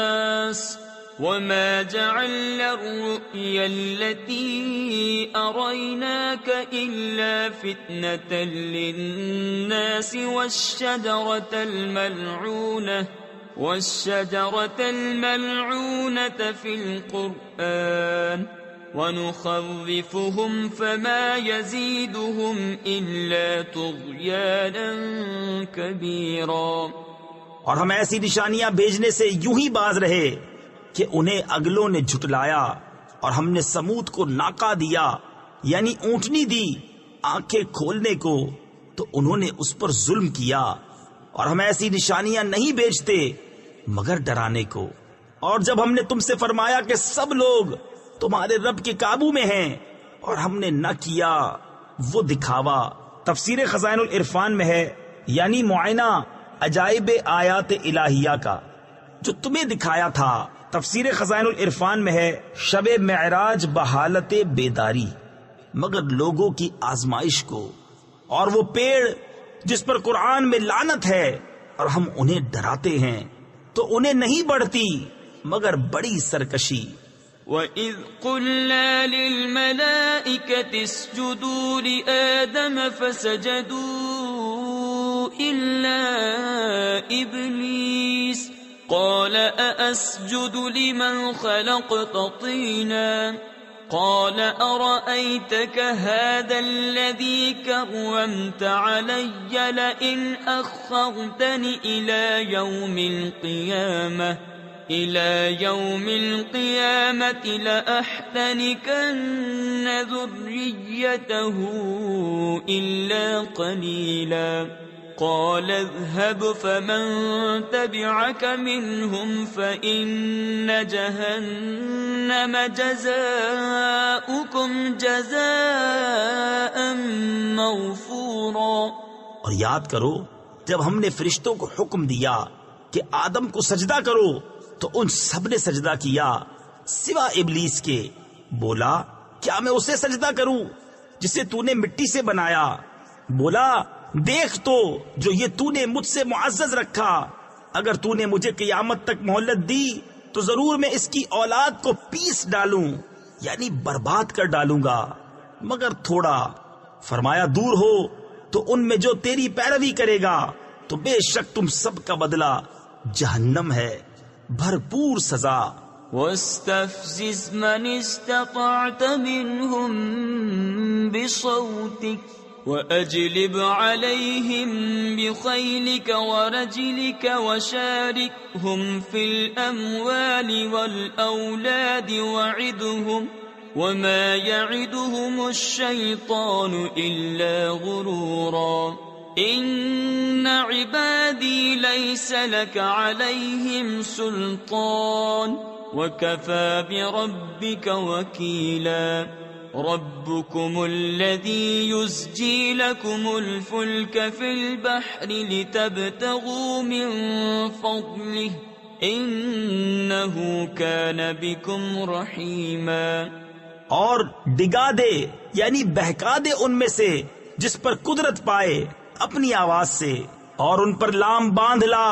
وما جعلنا الرؤيا التي أريناك إلا فتنة للناس والشجرة الملعونة في القرآن ونخوفهم فما يزيدهم إلا طغيانا كبيرا۔ اور ہم ایسی نشانیاں بھیجنے سے یوں ہی باز رہے کہ انہیں اگلوں نے جھٹلایا، اور ہم نے سمود کو ناقہ دیا یعنی اونٹنی دی آنکھیں کھولنے کو، تو انہوں نے اس پر ظلم کیا۔ اور ہم ایسی نشانیاں نہیں بھیجتے مگر ڈرانے کو۔ اور جب ہم نے تم سے فرمایا کہ سب لوگ تمہارے رب کے قابو میں ہیں، اور ہم نے نہ کیا وہ دکھاوا۔ تفسیر خزائن العرفان میں ہے یعنی معائنہ عجائب آیات الہیہ کا جو تمہیں دکھایا تھا۔ تفسیر خزائن العرفان میں ہے شب معراج بحالت بیداری، مگر لوگوں کی آزمائش کو، اور وہ پیڑ جس پر قرآن میں لعنت ہے اور ہم انہیں ڈراتے ہیں تو انہیں نہیں بڑھتی مگر بڑی سرکشی۔ وَإِذْ قُلْنَا لِلْمَلَائِكَةِ اسْجُدُوا لِآدَمَ فَسَجَدُوا إِلَّا إِبْلِيسَ قال أأسجد لمن خلقت طينا قال أرأيتك هذا الذي كرمت علي لئن أخرتني إلى يوم القيامة لأحتنكن ذريته إلا قليلا قال اذهب فمن تبعك منهم فإن جهنم جزاؤكم جزاء موفورا۔ اور یاد کرو جب ہم نے فرشتوں کو حکم دیا کہ آدم کو سجدہ کرو تو ان سب نے سجدہ کیا سوا ابلیس کے۔ بولا کیا میں اسے سجدہ کروں جسے تو نے مٹی سے بنایا؟ بولا دیکھ تو جو یہ تو نے مجھ سے معزز رکھا، اگر تو نے مجھے قیامت تک مہلت دی تو ضرور میں اس کی اولاد کو پیس ڈالوں یعنی برباد کر ڈالوں گا مگر تھوڑا۔ فرمایا دور ہو تو ان میں جو تیری پیروی کرے گا تو بے شک تم سب کا بدلہ جہنم ہے، بھرپور سزا۔ وَاسْتَفْزِزْ مَنِ اسْتَطَعْتَ مِنْهُمْ بِصَوْتِكَ وَأَجْلِبْ عَلَيْهِمْ بِخَيْلِكَ وَرَجِلِكَ وَشَارِكْهُمْ فِي الْأَمْوَالِ وَالْأَوْلَادِ وَعِدْهُمْ وَمَا يَعِدُهُمُ الشَّيْطَانُ إِلَّا غُرُورًا إِنَّ عِبَادِي لَيْسَ لَكَ عَلَيْهِمْ سُلْطَانٌ وَكَفَى بِرَبِّكَ وَكِيلًا ربكم الذي يزجي لكم الفلك في البحر لتبتغوا من فضله إنه كان بكم رحيما۔ اور ڈگا دے یعنی بہکا دے ان میں سے جس پر قدرت پائے اپنی آواز سے، اور ان پر لام باندھ لا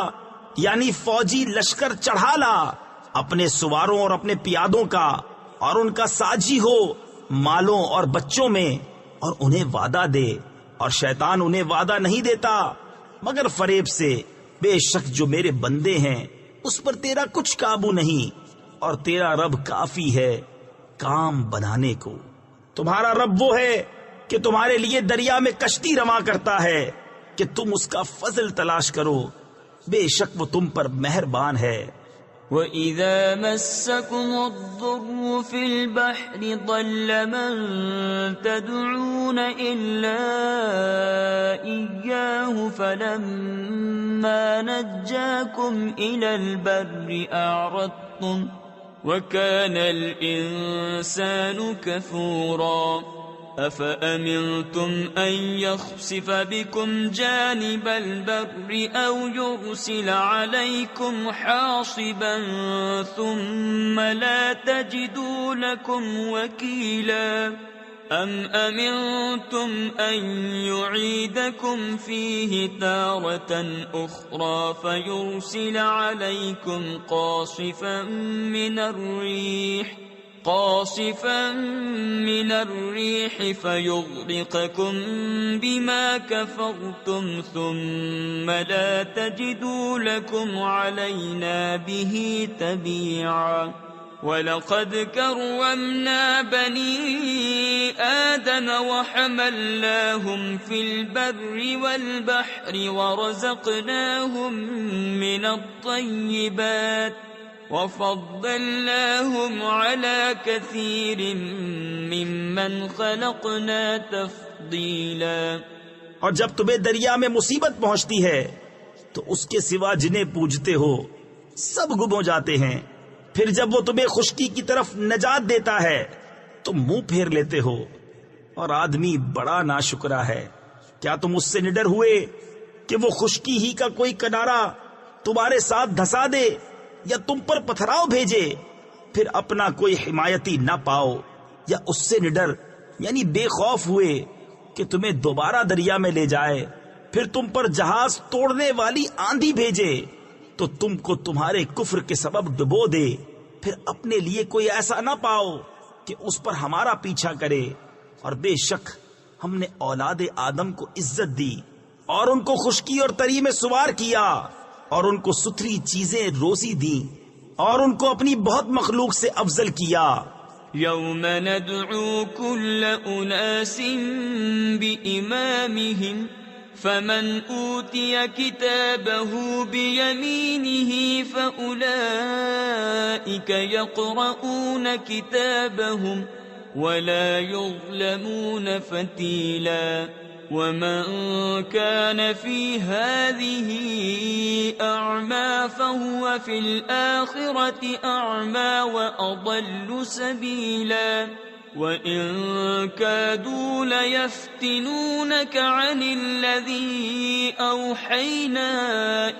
یعنی فوجی لشکر چڑھا لا اپنے سواروں اور اپنے پیادوں کا، اور ان کا ساجی ہو مالوں اور بچوں میں، اور انہیں وعدہ دے، اور شیطان انہیں وعدہ نہیں دیتا مگر فریب سے۔ بے شک جو میرے بندے ہیں اس پر تیرا کچھ قابو نہیں، اور تیرا رب کافی ہے کام بنانے کو۔ تمہارا رب وہ ہے کہ تمہارے لیے دریا میں کشتی رواں کرتا ہے کہ تم اس کا فضل تلاش کرو، بے شک وہ تم پر مہربان ہے۔ وَإِذَا مَسَّكُمُ الضُّرُّ فِي الْبَحْرِ ضَلَّ مَن تَدْعُونَ إِلَّا إِيَّاهُ فَلَمَّا نَجَّاكُمْ إِلَى الْبَرِّ أَعْرَضْتُمْ وَكَانَ الْإِنسَانُ كَفُورًا أَفَأَمِنْتُمْ أَنْ يَخْسِفَ بِكُمْ جَانِبَ الْبَرِّ أَوْ يُرْسِلَ عَلَيْكُمْ حَاصِبًا ثُمَّ لَا تَجِدُوا لَكُمْ وَكِيلًا۔ أَمْ أَمِنْتُمْ أَنْ يُعِيدَكُمْ فِيهِ تَارَةً أُخْرَى فَيُرْسِلَ عَلَيْكُمْ قاصفا من الريح فيغرقكم بما كفرتم ثم لا تجدوا لكم علينا به تبيعا وَلَقَدْ كَرَّمْنَا بَنِي آدَمَ وَحَمَلْنَاهُمْ فِي الْبَرِّ وَالْبَحْرِ وَرَزَقْنَاهُمْ مِنَ الطَّيِّبَاتِ وَفَضَّلْنَاهُمْ عَلَى كَثِيرٍ مِّمَّنْ خَلَقْنَا تَفْضِيلًا۔ اور جب تمہیں دریا میں مصیبت پہنچتی ہے تو اس کے سوا جنہیں پوجتے ہو سب گم ہو جاتے ہیں، پھر جب وہ تمہیں خشکی کی طرف نجات دیتا ہے تو منہ پھیر لیتے ہو، اور آدمی بڑا ناشکرا ہے۔ کیا تم اس سے نڈر ہوئے کہ وہ خشکی ہی کا کوئی کنارہ تمہارے ساتھ دھسا دے یا تم پر پتھراؤ بھیجے، پھر اپنا کوئی حمایتی نہ پاؤ؟ یا اس سے نڈر یعنی بے خوف ہوئے کہ تمہیں دوبارہ دریا میں لے جائے، پھر تم پر جہاز توڑنے والی آندھی بھیجے تو تم کو تمہارے کفر کے سبب ڈبو دے، پھر اپنے لیے کوئی ایسا نہ پاؤ کہ اس پر ہمارا پیچھا کرے؟ اور بے شک ہم نے اولاد آدم کو عزت دی اور ان کو خشکی اور تری میں سوار کیا اور ان کو ستھری چیزیں روزی دی اور ان کو اپنی بہت مخلوق سے افضل کیا۔ یوم ندعو کل اناس بإمامہم فمن أوتي كتابه بيمينه فأولئك يقرؤون كتابهم ولا يظلمون فتيلا ومن كان في هذه أعمى فهو في الآخرة أعمى وأضل سبيلا وَإِن كَادُوا لَيَفْتِنُونَكَ عَنِ الَّذِي أَوْحَيْنَا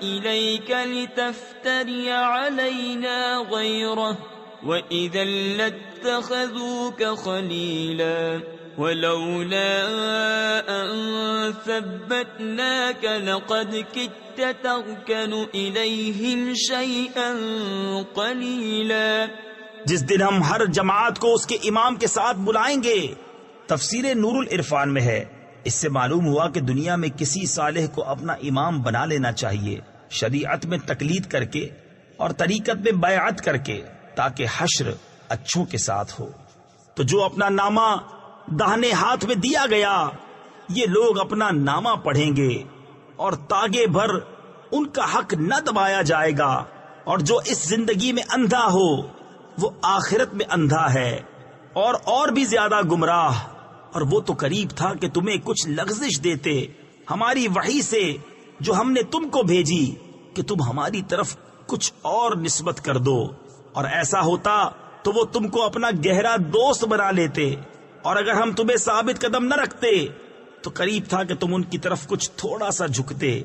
إِلَيْكَ لِتَفْتَرِيَ عَلَيْنَا غَيْرَهُ وَإِذًا لَاتَّخَذُوكَ خَلِيلًا وَلَوْلَا أَن ثَبَّتْنَاكَ لَقَدْ كِدتَّ تَرْكَنُ إِلَيْهِمْ شَيْئًا قَلِيلًا۔ جس دن ہم ہر جماعت کو اس کے امام کے ساتھ بلائیں گے۔ تفسیر نور العرفان میں ہے، اس سے معلوم ہوا کہ دنیا میں کسی صالح کو اپنا امام بنا لینا چاہیے، شریعت میں تقلید کر کے اور طریقت میں بیعت کر کے، تاکہ حشر اچھوں کے ساتھ ہو۔ تو جو اپنا نامہ داہنے ہاتھ میں دیا گیا، یہ لوگ اپنا نامہ پڑھیں گے اور تاگے بھر ان کا حق نہ دبایا جائے گا، اور جو اس زندگی میں اندھا ہو وہ آخرت میں اندھا ہے اور بھی زیادہ گمراہ۔ اور وہ تو قریب تھا کہ تمہیں کچھ لغزش دیتے ہماری وحی سے جو ہم نے تم کو بھیجی، کہ تم ہماری طرف کچھ اور نسبت کر دو، اور ایسا ہوتا تو وہ تم کو اپنا گہرا دوست بنا لیتے، اور اگر ہم تمہیں ثابت قدم نہ رکھتے تو قریب تھا کہ تم ان کی طرف کچھ تھوڑا سا جھکتے۔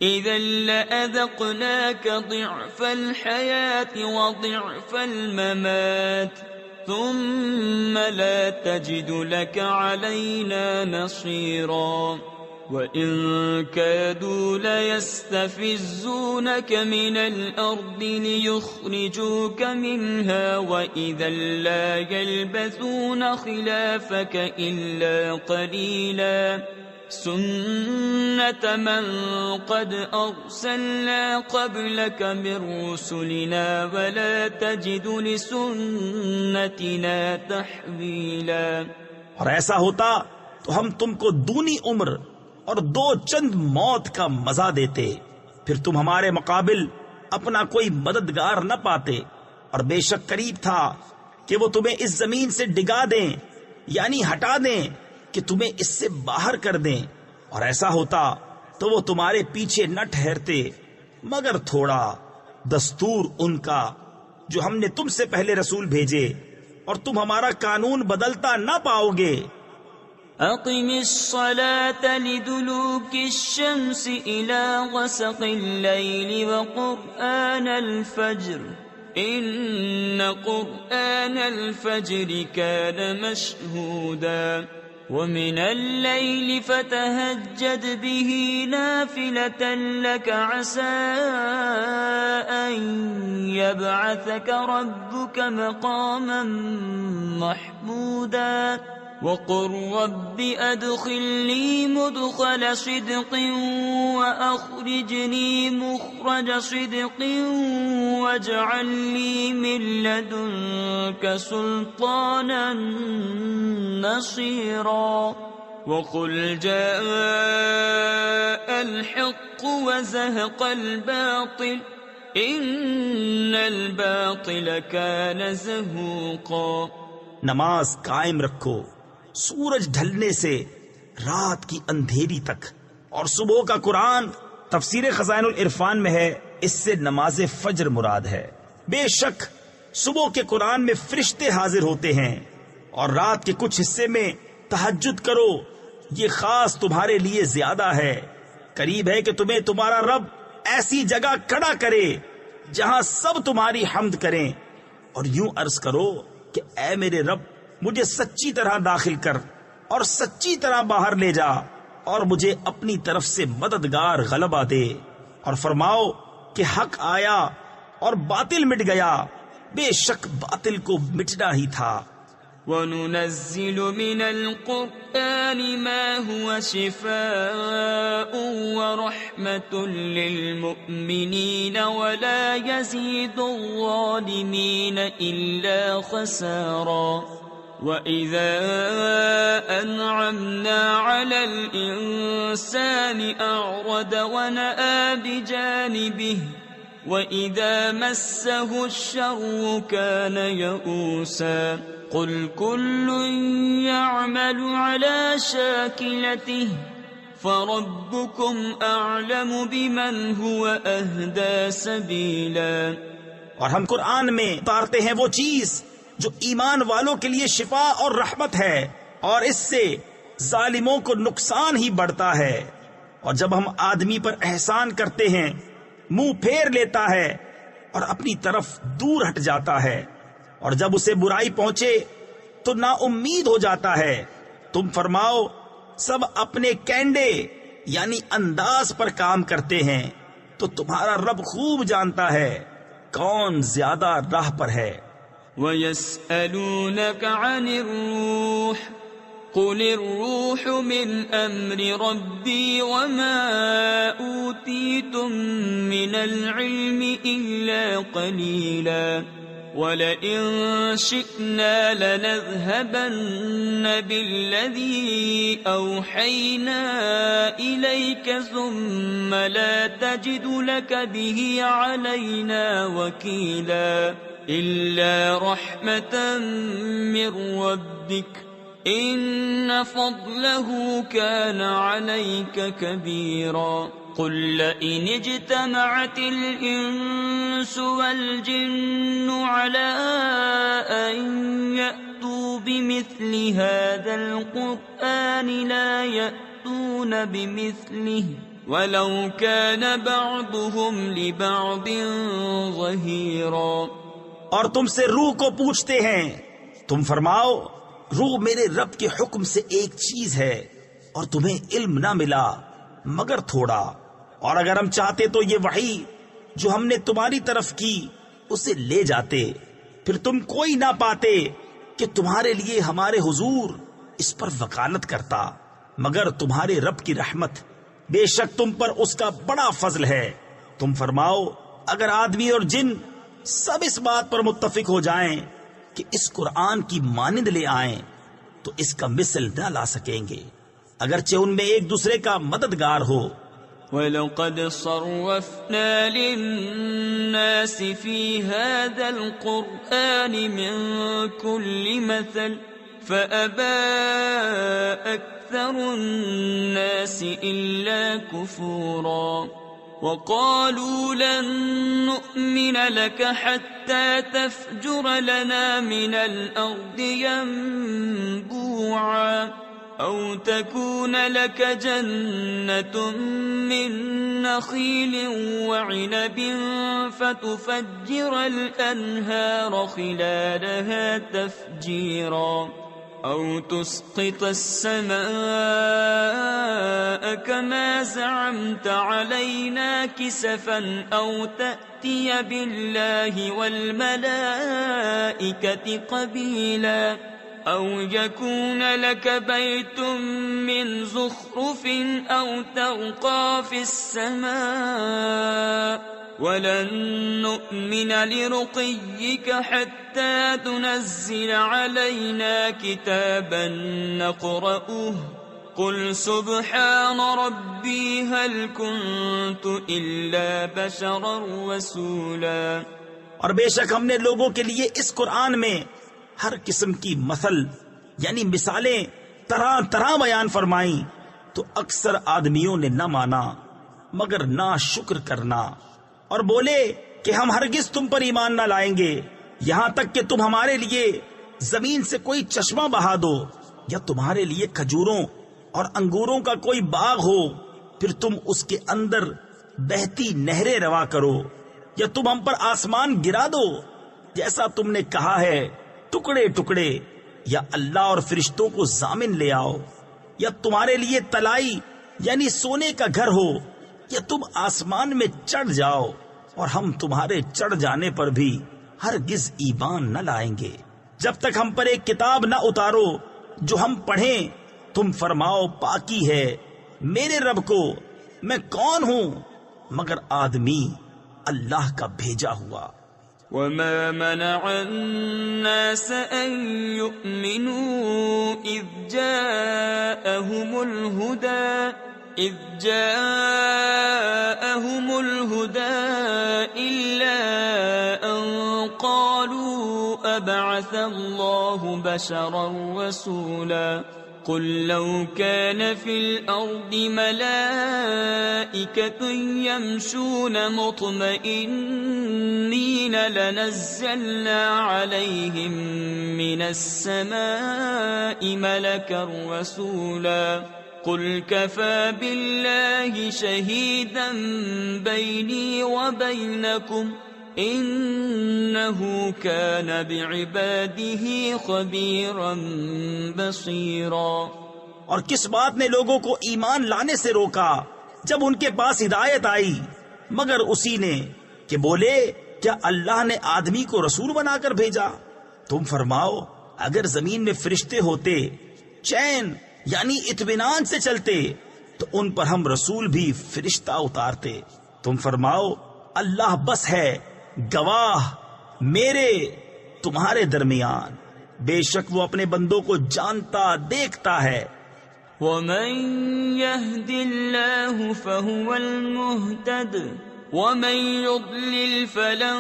إِذًا لَأَذَقْنَاكَ ضِعْفَ الْحَيَاةِ وَضِعْفَ الْمَمَاتِ ثُمَّ لَا تَجِدُ لَكَ عَلَيْنَا نَصِيرًا وَإِن كَادُوا لَيَسْتَفِزُّونَكَ مِنَ الْأَرْضِ لِيُخْرِجُوكَ مِنْهَا وَإِذًا لَا يَلْبَثُونَ خِلَافَكَ إِلَّا قَلِيلًا سُنَّةَ مَنْ قَدْ أَرْسَلْنَا قَبْلَكَ مِنْ رُسُلِنَا وَلَا تَجِدُ لِسُنَّتِنَا تَحْوِيلًا۔ اور ایسا ہوتا تو ہم تم کو دونی عمر اور دو چند موت کا مزہ دیتے، پھر تم ہمارے مقابل اپنا کوئی مددگار نہ پاتے۔ اور بے شک قریب تھا کہ وہ تمہیں اس زمین سے ڈگا دیں، یعنی ہٹا دیں کہ تمہیں اس سے باہر کر دیں، اور ایسا ہوتا تو وہ تمہارے پیچھے نہ ٹھہرتے مگر تھوڑا، دستور ان کا جو ہم نے تم سے پہلے رسول بھیجے، اور تم ہمارا قانون بدلتا نہ پاؤ گے۔ أقم الصلاة لدلوك الشمس إلى غسق الليل وقرآن الفجر إن قرآن الفجر كان مشهودا ومن الليل فتهجد به نافلة لك عسى أن يبعثك ربك مقاما محمودا وقل رب أدخلني مدخل صدق وأخرجني مخرج صدق واجعل لي من لدنك سلطانا نصيرا وقل جاء الحق وزهق الباطل إن الباطل كان زهوقا. نماز قائم رکھو سورج ڈھلنے سے رات کی اندھیری تک، اور صبح کا قرآن تفسیر خزائن العرفان میں ہے، اس سے نماز فجر مراد ہے. بے شک صبح کے قرآن میں فرشتے حاضر ہوتے ہیں، اور رات کے کچھ حصے میں تہجد کرو، یہ خاص تمہارے لیے زیادہ ہے. قریب ہے کہ تمہیں تمہارا رب ایسی جگہ کھڑا کرے جہاں سب تمہاری حمد کریں، اور یوں عرض کرو کہ اے میرے رب مجھے سچی طرح داخل کر اور سچی طرح باہر لے جا، اور مجھے اپنی طرف سے مددگار غلبہ دے، اور فرماؤ کہ حق آیا اور باطل مٹ گیا، بے شک باطل کو مٹنا ہی تھا. وَنُنَزِّلُ مِنَ الْقُرْآنِ مَا هُوَ شِفَاءٌ وَرَحْمَةٌ لِّلْمُؤْمِنِينَ وَلَا يَزِيدُ الظَّالِمِينَ إِلَّا خَسَارًا. وَإِذَا أَنْعَمْنَا عَلَى الْإِنسَانِ أَعْرَضَ وَنَأَىٰ بِجَانِبِهِ وَإِذَا مَسَّهُ الشَّرُّ كَانَ يَئُوسًا. قُلْ كُلٌّ يَعْمَلُ عَلَى شَاكِلَتِهِ فَرَبُّكُمْ أَعْلَمُ بِمَنْ هُوَ أَهْدَىٰ سَبِيلًا. اور ہم قرآن میں اتارتے ہیں وہ چیز جو ایمان والوں کے لیے شفا اور رحمت ہے، اور اس سے ظالموں کو نقصان ہی بڑھتا ہے. اور جب ہم آدمی پر احسان کرتے ہیں منہ پھیر لیتا ہے اور اپنی طرف دور ہٹ جاتا ہے، اور جب اسے برائی پہنچے تو نا امید ہو جاتا ہے. تم فرماؤ سب اپنے کینڈے یعنی انداز پر کام کرتے ہیں، تو تمہارا رب خوب جانتا ہے کون زیادہ راہ پر ہے. وَيَسْأَلُونَكَ عَنِ الرُّوحِ قُلِ الرُّوحُ مِنْ أَمْرِ رَبِّي وَمَا أُوتِيتُم مِّنَ الْعِلْمِ إِلَّا قَلِيلًا وَلَئِن شِئْنَا لَنَذْهَبَنَّ بِالَّذِي أَوْحَيْنَا إِلَيْكَ ثُمَّ لَا تَجِدُ لَكَ بِهِ عَلَيْنَا وَكِيلًا إِلَّا رَحْمَةً مِّن رَّبِّكَ إِنَّ فَضْلَهُ كَانَ عَلَيْكَ كَبِيرًا. قُل لَّئِنِ اجْتَمَعَتِ الْإِنسُ وَالْجِنُّ عَلَىٰ أَن يَأْتُوا بِمِثْلِ هَٰذَا الْقُرْآنِ لَا يَأْتُونَ بِمِثْلِهِ وَلَوْ كَانَ بَعْضُهُمْ لِبَعْضٍ ظَهِيرًا. اور تم سے روح کو پوچھتے ہیں، تم فرماؤ روح میرے رب کے حکم سے ایک چیز ہے، اور تمہیں علم نہ ملا مگر تھوڑا. اور اگر ہم چاہتے تو یہ وحی جو ہم نے تمہاری طرف کی اسے لے جاتے، پھر تم کوئی نہ پاتے کہ تمہارے لیے ہمارے حضور اس پر وکالت کرتا مگر تمہارے رب کی رحمت، بے شک تم پر اس کا بڑا فضل ہے. تم فرماؤ اگر آدمی اور جن سب اس بات پر متفق ہو جائیں کہ اس قرآن کی مانند لے آئیں تو اس کا مثل نہ لا سکیں گے، اگرچہ ان میں ایک دوسرے کا مددگار ہو. وَلَقَدْ صَرَّفْنَا لِلنَّاسِ فِي هَذَا الْقُرْآنِ مِنْ كُلِّ مَثَلٍ فَأَبَى أَكْثَرُ النَّاسِ إِلَّا كُفُورًا. وَقَالُوا لَن نُّؤْمِنَ لَكَ حَتَّى تَفْجُرَ لَنَا مِنَ الْأَرْضِ يَنبُوعًا أو تكون لك جنة من نخيل وعنب فتفجر الأنهار خلالها تفجيرا أو تسقط السماء كما زعمت علينا كسفا أو تأتي بالله والملائكة قبيلا أو يكون لك بيت من زخرف أو ترقى في السماء ولن نؤمن لرقيك حتى تنزل علينا كتابا نقرأه قل سبحان ربي هل كنت إلا بشرا رسولا. اور بے شک ہم نے لوگوں کے لیے اس قرآن میں ہر قسم کی مثل یعنی مثالیں طرح طرح بیان فرمائیں، تو اکثر آدمیوں نے نہ مانا مگر نہ شکر کرنا، اور بولے کہ ہم ہرگز تم پر ایمان نہ لائیں گے یہاں تک کہ تم ہمارے لیے زمین سے کوئی چشمہ بہا دو، یا تمہارے لیے کھجوروں اور انگوروں کا کوئی باغ ہو، پھر تم اس کے اندر بہتی نہریں روا کرو، یا تم ہم پر آسمان گرا دو جیسا تم نے کہا ہے ٹکڑے ٹکڑے، یا اللہ اور فرشتوں کو ضامن لے آؤ، یا تمہارے لیے تلائی یعنی سونے کا گھر ہو، یا تم آسمان میں چڑھ جاؤ اور ہم تمہارے چڑھ جانے پر بھی ہرگز ایمان نہ لائیں گے جب تک ہم پر ایک کتاب نہ اتارو جو ہم پڑھیں۔ تم فرماؤ پاکی ہے میرے رب کو، میں کون ہوں مگر آدمی اللہ کا بھیجا ہوا۔ وما منع الناس أن يؤمنوا إذ جاءهم الهدى إلا أن قالوا أبعث الله بشرا رسولا قل لو كان في الأرض ملائكة يمشون مطمئنين لنزلنا عليهم من السماء ملكا رسولا قل كفى بالله شهيدا بيني وبينكم إنه كان بعباده خبيرا بصيرا۔ اور کس بات نے لوگوں کو ایمان لانے سے روکا جب ان کے پاس ہدایت آئی مگر اسی نے کہ بولے کیا اللہ نے آدمی کو رسول بنا کر بھیجا؟ تم فرماؤ اگر زمین میں فرشتے ہوتے چین یعنی اطمینان سے چلتے تو ان پر ہم رسول بھی فرشتہ اتارتے۔ تم فرماؤ اللہ بس ہے گواہ میرے تمہارے درمیان، بے شک وہ اپنے بندوں کو جانتا دیکھتا ہے۔ ومن يهد الله فهو المهتد ومن يضلل فلن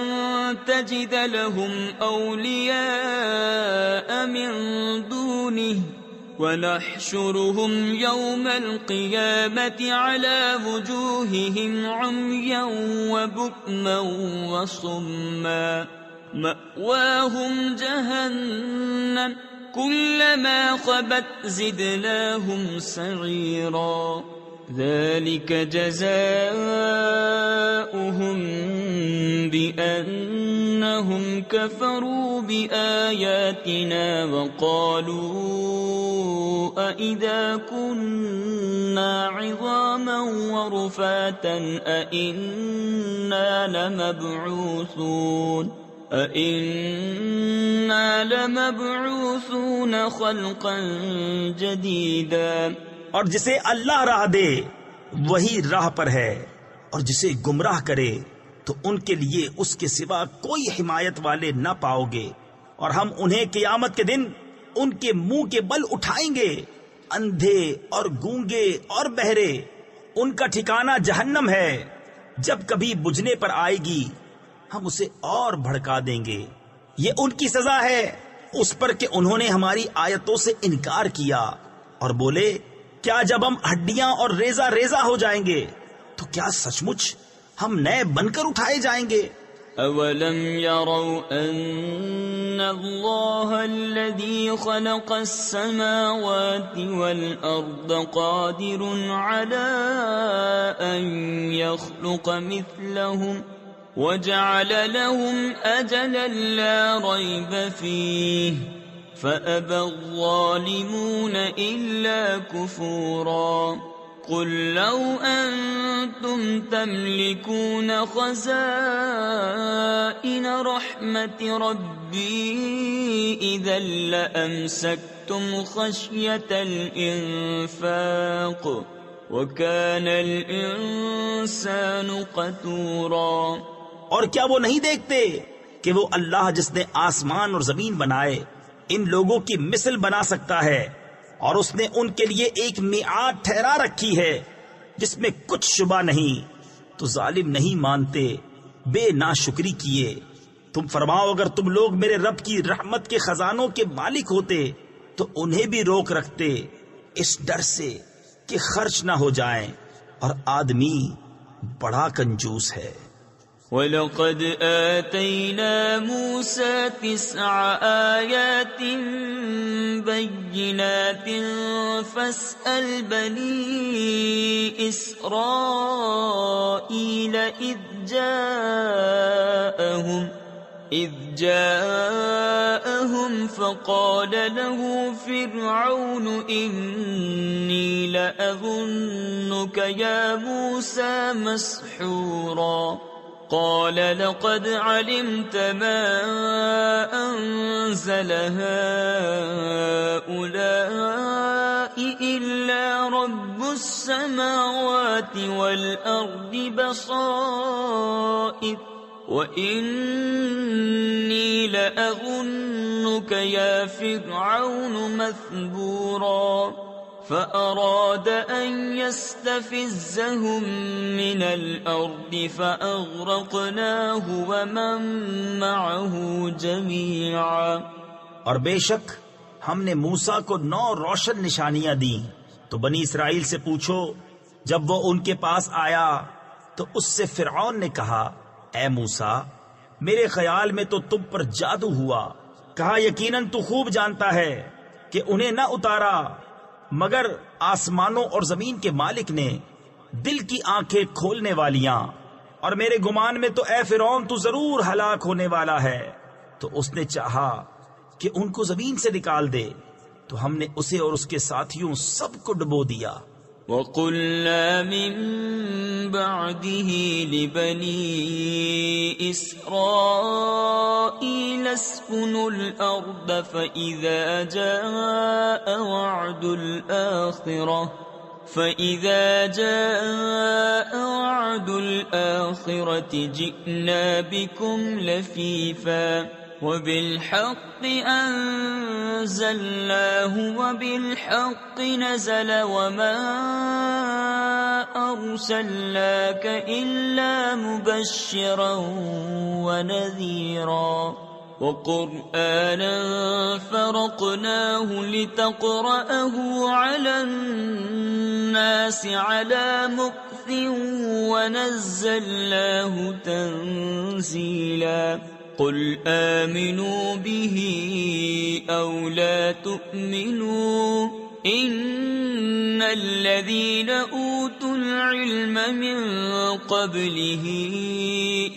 تجد لهم أولياء من دونه ونحشرهم يوم القيامة على وجوههم عميا وبكما وصما مأواهم جهنم كلما خبت زدناهم سعيرا ذلك جزاؤهم بأنهم كفروا بآياتنا وقالوا أئذا كنا عظاما ورفاتا أئنا لمبعوثون خلقا جديدا۔ اور جسے اللہ راہ دے وہی راہ پر ہے، اور جسے گمراہ کرے تو ان کے لیے اس کے سوا کوئی حمایت والے نہ پاؤ گے، اور ہم انہیں قیامت کے دن ان کے منہ کے بل اٹھائیں گے، اندھے اور گونگے اور بہرے، ان کا ٹھکانہ جہنم ہے، جب کبھی بجھنے پر آئے گی ہم اسے اور بھڑکا دیں گے۔ یہ ان کی سزا ہے اس پر کہ انہوں نے ہماری آیتوں سے انکار کیا اور بولے کیا جب ہم ہڈیاں اور ریزہ ریزہ ہو جائیں گے تو کیا سچ مچ ہم نئے بن کر اٹھائے جائیں گے؟ أولم يروا أن الله الذي خلق السماوات والأرض قادر على أن يخلق مثلهم وجعل لهم أجلا لا ريب فيه فأبى الظالمون إلا كفورا قل لو أنتم تملكون خزائن رحمة ربي إذا لأمسكتم خشية الإنفاق وكان الإنسان قتورا۔ اور کیا وہ نہیں دیکھتے کہ وہ اللہ جس نے آسمان اور زمین بنائے ان لوگوں کی مثل بنا سکتا ہے، اور اس نے ان کے لیے ایک میعاد ٹھہرا رکھی ہے جس میں کچھ شبہ نہیں، تو ظالم نہیں مانتے، بے ناشکری کیے۔ تم فرماؤ اگر تم لوگ میرے رب کی رحمت کے خزانوں کے مالک ہوتے تو انہیں بھی روک رکھتے اس ڈر سے کہ خرچ نہ ہو جائیں، اور آدمی بڑا کنجوس ہے۔ وَلَقَدْ آتَيْنَا مُوسَى 9 آيَاتٍ بَيِّنَاتٍ فَاسْأَلْ بَنِي إِسْرَائِيلَ إِذْ جاءهم فقال له فرعون إني لأظنك يا موسى مسحورا قال لقد علمت ما أنزل هؤلاء إلا رب السماوات والأرض بصائر وَإِنِّي لَأَظُنُّكَ يَا فِرْعَوْنُ مَثْبُورًا فَأَرَادَ أَن يَسْتَفِزَّهُم مِّنَ الْأَرْضِ فَأَغْرَقْنَاهُ وَمَن مَّعَهُ جَمِيعًا۔ اور بے شک ہم نے موسیٰ کو 9 روشن نشانیاں دیں، تو بنی اسرائیل سے پوچھو۔ جب وہ ان کے پاس آیا تو اس سے فرعون نے کہا، اے موسیٰ، میرے خیال میں تو تم پر جادو ہوا۔ کہا یقیناً تو خوب جانتا ہے کہ انہیں نہ اتارا مگر آسمانوں اور زمین کے مالک نے، دل کی آنکھیں کھولنے والیاں، اور میرے گمان میں تو اے فرعون تو ضرور ہلاک ہونے والا ہے۔ تو اس نے چاہا کہ ان کو زمین سے نکال دے، تو ہم نے اسے اور اس کے ساتھیوں سب کو ڈبو دیا۔ وَقُلْنَا مِن بَعْدِهِ لِبَنِي إِسْرَائِيلَ اسْكُنُوا الْأَرْضَ فَإِذَا جَاءَ وَعْدُ الْآخِرَةِ جِئْنَا بِكُمْ لَفِيفًا وَبِالْحَقِّ أَنزَلْنَاهُ وَبِالْحَقِّ نَزَلَ وَمَا أَرْسَلْنَاكَ إِلَّا مُبَشِّرًا وَنَذِيرًا وَقُرْآنًا فَرَقْنَاهُ لِتَقْرَأَهُ عَلَى النَّاسِ عَلَى مُكْثٍ وَنَزَّلْنَاهُ تَنزِيلًا قُلْ آمِنُوا بِهِ أَوْ لَا تُؤْمِنُوا إِنَّ الَّذِينَ أُوتُوا الْعِلْمَ مِنْ قَبْلِهِ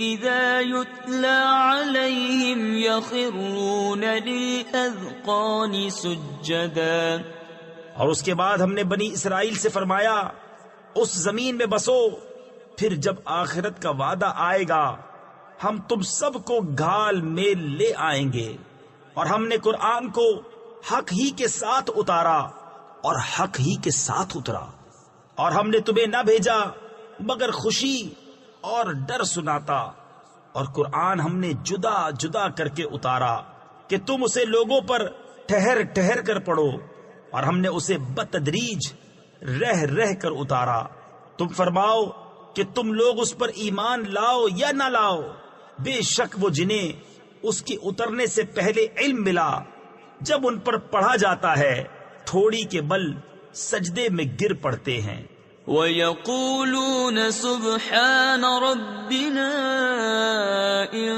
إِذَا يُتْلَى عَلَيْهِمْ يَخِرُّونَ لِلْأَذْقَانِ سُجَّدًا۔ اور اس کے بعد ہم نے بنی اسرائیل سے فرمایا، اس زمین میں بسو، پھر جب آخرت کا وعدہ آئے گا ہم تم سب کو گھال میں لے آئیں گے۔ اور ہم نے قرآن کو حق ہی کے ساتھ اتارا اور حق ہی کے ساتھ اترا، اور ہم نے تمہیں نہ بھیجا مگر خوشی اور ڈر سناتا، اور قرآن ہم نے جدا جدا کر کے اتارا کہ تم اسے لوگوں پر ٹھہر ٹھہر کر پڑھو، اور ہم نے اسے بتدریج رہ رہ کر اتارا۔ تم فرماؤ کہ تم لوگ اس پر ایمان لاؤ یا نہ لاؤ، بے شک وہ جنہیں اس کے اترنے سے پہلے علم ملا، جب ان پر پڑھا جاتا ہے تھوڑی کے بل سجدے میں گر پڑتے ہیں۔ وَيَقُولُونَ سُبْحَانَ رَبِّنَا إِن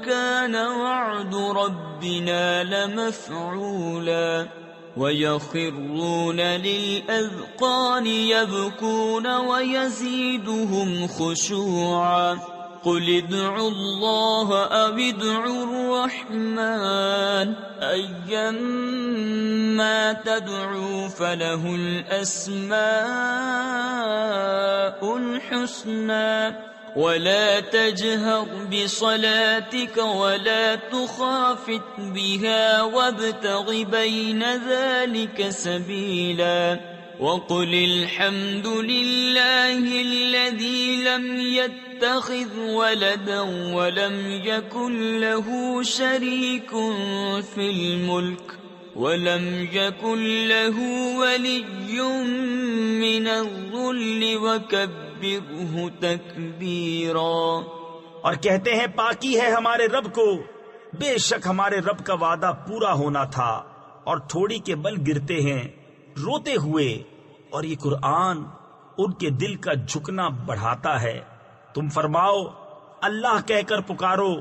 كَانَ وَعْدُ رَبِّنَا لَمَفْعُولًا وَيَخِرُّونَ لِلْأَذْقَانِ يَبْكُونَ وَيَزِيدُهُمْ خُشُوعًا قُلِ ادْعُوا اللَّهَ أَوِ ادْعُوا الرَّحْمَنَ أَيَّمَّا تَدْعُوا فَلَهُ الْأَسْمَاءُ الْحُسْنَى وَلَا تَجْهَرْ بِصَلَاتِكَ وَلَا تُخَافِتْ بِهَا وَابْتَغِ بَيْنَ ذَلِكَ سَبِيلًا وَقُلِ الْحَمْدُ لِلَّهِ الَّذِي لَمْ يَتَّخِذْ وَلَدًا وَلَمْ يَكُنْ لَهُ شَرِيكٌ فِي الْمُلْكِ وَلَمْ يَكُنْ لَهُ وَلِيٌّ مِّنَ الذُّلِّ وَكَبِّرْهُ تَكْبِيرًا۔ اور کہتے ہیں پاکی ہے ہمارے رب کو، بے شک ہمارے رب کا وعدہ پورا ہونا تھا، اور تھوڑی کے بل گرتے ہیں روتے ہوئے، اور یہ قرآن ان کے دل کا جھکنا بڑھاتا ہے۔ تم فرماؤ اللہ کہہ کر پکارو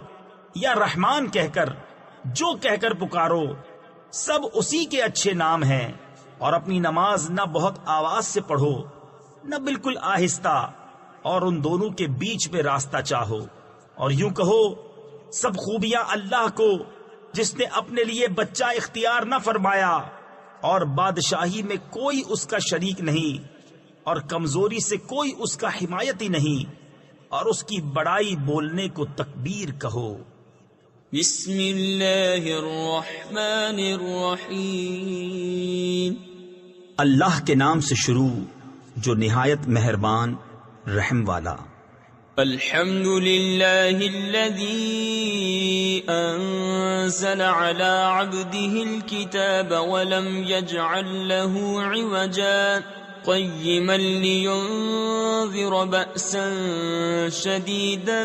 یا رحمان کہہ کر، جو کہہ کر پکارو سب اسی کے اچھے نام ہیں، اور اپنی نماز نہ بہت آواز سے پڑھو نہ بالکل آہستہ، اور ان دونوں کے بیچ میں راستہ چاہو، اور یوں کہو سب خوبیاں اللہ کو جس نے اپنے لیے بچہ اختیار نہ فرمایا، اور بادشاہی میں کوئی اس کا شریک نہیں، اور کمزوری سے کوئی اس کا حمایتی نہیں، اور اس کی بڑائی بولنے کو تکبیر کہو۔ بسم اللہ الرحمن الرحیم۔ اللہ کے نام سے شروع جو نہایت مہربان رحم والا۔ الحمد للہ الذی انزل على عبده الكتاب ولم يجعل له عوجا قیما لینذر بأسا شدیدا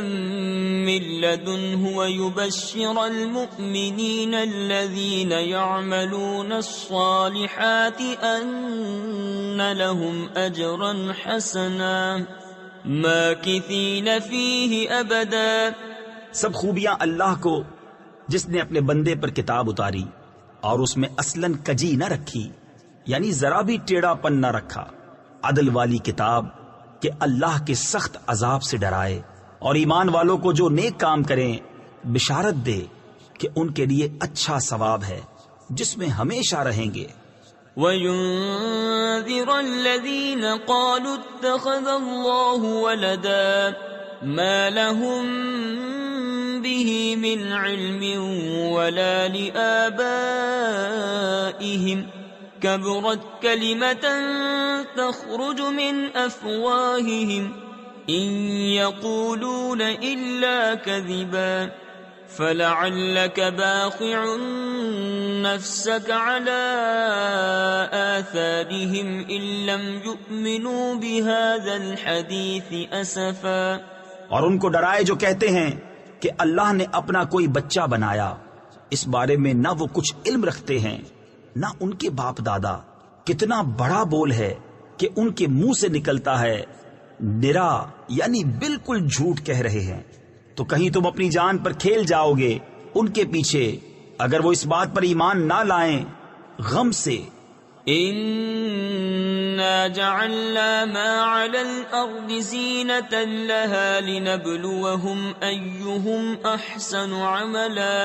من لدنه ويبشر المؤمنین الذین يعملون الصالحات ان لهم اجرا حسنا ماکثین فیہ ابدا۔ سب خوبیاں اللہ کو جس نے اپنے بندے پر کتاب اتاری اور اس میں اصلاً کجی نہ رکھی، یعنی ذرا بھی ٹیڑھا پن نہ رکھا، عدل والی کتاب کہ اللہ کے سخت عذاب سے ڈرائے، اور ایمان والوں کو جو نیک کام کریں بشارت دے کہ ان کے لیے اچھا ثواب ہے جس میں ہمیشہ رہیں گے۔ وَيُنذِرَ الَّذِينَ قَالُوا اتَّخَذَ اللَّهُ وَلَدًا مَا لَهُم بِهِ مِنْ عِلْمٍ وَلَا لِآبَائِهِمْ كَبُرَتْ كَلِمَةً تَخْرُجُ مِنْ أَفْوَاهِهِمْ إِنْ يَقُولُونَ إِلَّا كَذِبًا فَلَعَلَّكَ بَاخِعٌ نَفْسَكَ عَلَى آثَارِهِمْ إِن لَّمْ يُؤْمِنُوا بِهَذَا الْحَدِيثِ أَسَفًا۔ اور ان کو ڈرائے جو کہتے ہیں کہ اللہ نے اپنا کوئی بچہ بنایا، اس بارے میں نہ وہ کچھ علم رکھتے ہیں نہ ان کے باپ دادا۔ کتنا بڑا بول ہے کہ ان کے منہ سے نکلتا ہے، نرا یعنی بالکل جھوٹ کہہ رہے ہیں۔ تو کہیں تم اپنی جان پر کھیل جاؤ گے ان کے پیچھے اگر وہ اس بات پر ایمان نہ لائیں غم سے۔ إِنَّا جَعَلْنَا مَا عَلَى الْأَرْضِ زِينَةً لَهَا لِنَبْلُوَهُمْ أَيُّهُمْ أَحْسَنُ عَمَلًا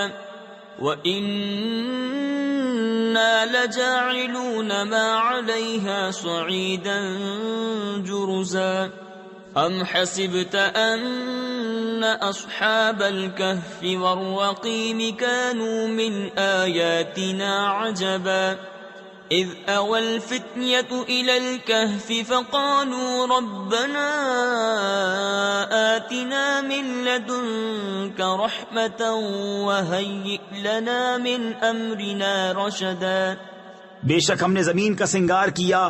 وَإِنَّا لَجَاعِلُونَ مَا عَلَيْهَا صَعِيدًا جُرُزًا أَمْ حَسِبْتَ أَنَّ أَصْحَابَ الْكَهْفِ وَالرَّقِيمِ كَانُوا مِنْ آيَاتِنَا عَجَبًا إِذْ أَوَى الْفِتْيَةُ إِلَى الْكَهْفِ فَقَالُوا رَبَّنَا آتِنَا مِن لَّدُنكَ رَحْمَةً وَهَيِّئْ لَنَا مِنْ أَمْرِنَا رَشَدًا۔ بے شک ہم نے زمین کا سنگار کیا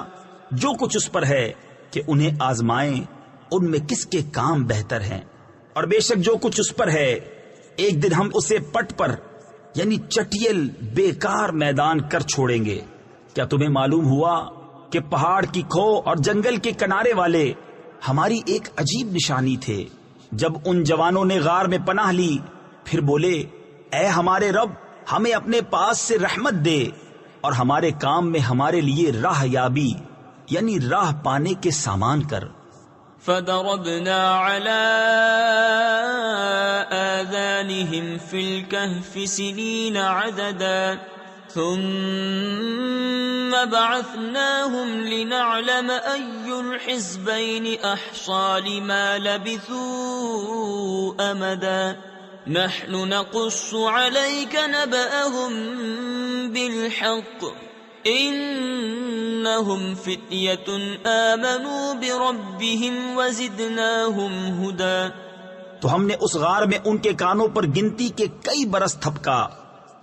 جو کچھ اس پر ہے کہ انہیں آزمائیں ان میں کس کے کام بہتر ہیں، اور بے شک جو کچھ اس پر ہے ایک دن ہم اسے پٹ پر یعنی چٹیل بیکار میدان کر چھوڑیں گے۔ کیا تمہیں معلوم ہوا کہ پہاڑ کی کھو اور جنگل کے کنارے والے ہماری ایک عجیب نشانی تھے۔ جب ان جوانوں نے غار میں پناہ لی پھر بولے، اے ہمارے رب، ہمیں اپنے پاس سے رحمت دے اور ہمارے کام میں ہمارے لیے راہ یابی یعنی راہ پانے کے سامان کر۔ فضربنا على آذانهم في الكهف سنين عددا ثم بعثناهم لنعلم أي الحزبين أحصى لما لبثوا أمدا نحن نقص عليك نبأهم بالحق انہم فتیۃ آمنوا بربہم وزدناہم ہدی۔ تو ہم نے اس غار میں ان کے کانوں پر گنتی کے کئی برس تھپکا،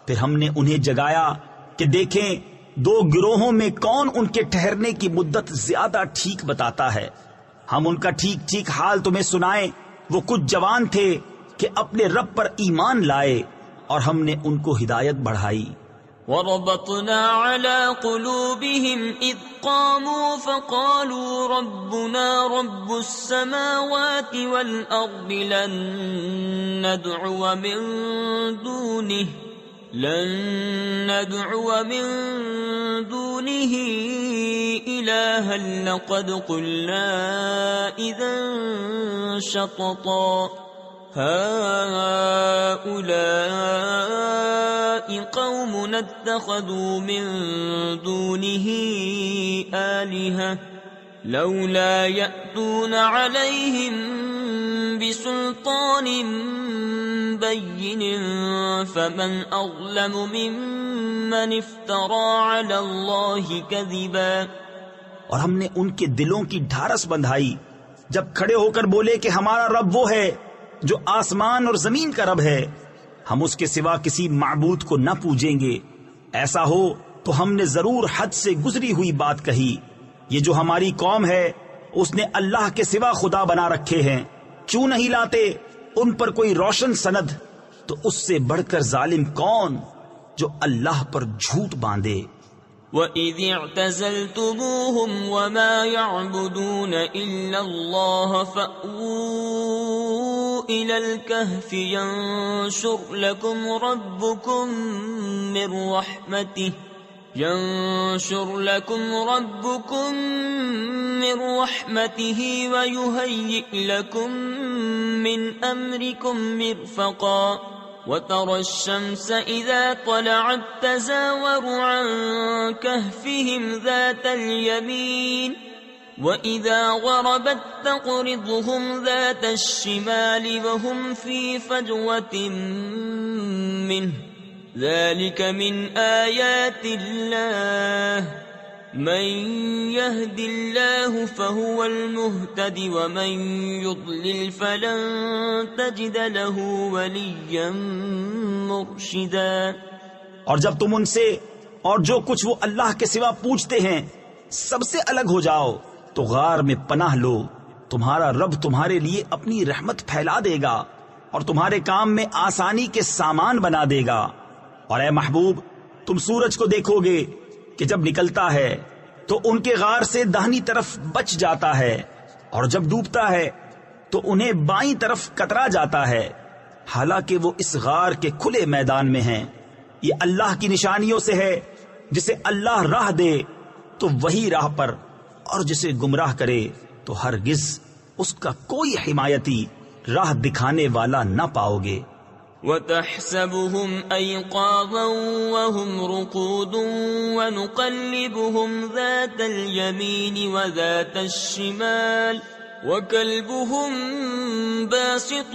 پھر ہم نے انہیں جگایا کہ دیکھیں دو گروہوں میں کون ان کے ٹھہرنے کی مدت زیادہ ٹھیک بتاتا ہے۔ ہم ان کا ٹھیک ٹھیک حال تمہیں سنائیں۔ وہ کچھ جوان تھے کہ اپنے رب پر ایمان لائے اور ہم نے ان کو ہدایت بڑھائی۔ وَرَبَطْنَا عَلَى قُلُوبِهِمْ إِذْ قَامُوا فَقَالُوا رَبُّنَا رَبُّ السَّمَاوَاتِ وَالْأَرْضِ لَن نَّدْعُوَ مِن دُونِهِ إِلَٰهًا لَّقَدْ قُلْنَا إِذًا شَطَطًا هؤلاء قومنا اتخذوا من دونه آلهة لولا يأتون عليهم بسلطان بين فمن أظلم ممن افترى على الله كذبا۔ اور ہم نے ان کے دلوں کی ڈھارس بندھائی جب کھڑے ہو کر بولے کہ ہمارا رب وہ ہے جو آسمان اور زمین کا رب ہے، ہم اس کے سوا کسی معبود کو نہ پوجیں گے۔ ایسا ہو تو ہم نے ضرور حد سے گزری ہوئی بات کہی۔ یہ جو ہماری قوم ہے اس نے اللہ کے سوا خدا بنا رکھے ہیں، کیوں نہیں لاتے ان پر کوئی روشن سند؟ تو اس سے بڑھ کر ظالم کون جو اللہ پر جھوٹ باندھے۔ وَإِذِ اعْتَزَلْتُمُوهُمْ وَمَا يَعْبُدُونَ إِلَّا اللَّهَ فَأْوُوا إِلَى الْكَهْفِ يَنشُرْ لَكُمْ رَبُّكُم مِّن رَّحْمَتِهِ وَيُهَيِّئْ لَكُم مِّنْ أَمْرِكُم مِّرْفَقًا وَتَرَى الشَّمْسَ إِذَا طَلَعَت تَّزَاوَرُ عَن كَهْفِهِمْ ذَاتَ الْيَمِينِ وَإِذَا غَرَبَت تَّقْرِضُهُمْ ذَاتَ الشِّمَالِ وَهُمْ فِي فَجْوَةٍ مِّنْهُ ذَلِكَ مِنْ آيَاتِ اللَّهِ مَن يَهْدِ اللَّهُ فَهُوَ الْمُهْتَدِ وَمَن يُضْلِلْ فَلَن تَجِدَ لَهُ وَلِيًّا مُرْشِدًا۔ اور جب تم ان سے اور جو کچھ وہ اللہ کے سوا پوچھتے ہیں سب سے الگ ہو جاؤ تو غار میں پناہ لو، تمہارا رب تمہارے لیے اپنی رحمت پھیلا دے گا اور تمہارے کام میں آسانی کے سامان بنا دے گا۔ اور اے محبوب، تم سورج کو دیکھو گے کہ جب نکلتا ہے تو ان کے غار سے داہنی طرف بچ جاتا ہے اور جب ڈوبتا ہے تو انہیں بائیں طرف کترا جاتا ہے، حالانکہ وہ اس غار کے کھلے میدان میں ہیں۔ یہ اللہ کی نشانیوں سے ہے، جسے اللہ راہ دے تو وہی راہ پر، اور جسے گمراہ کرے تو ہرگز اس کا کوئی حمایتی راہ دکھانے والا نہ پاؤ گے۔ وَتَحْسَبُهُمْ أَيْقَاظًا وَهُمْ رُقُودٌ وَنُقَلِّبُهُمْ ذَاتَ الْيَمِينِ وَذَاتَ الشِّمَالِ وَكَلْبُهُمْ بَاسِطٌ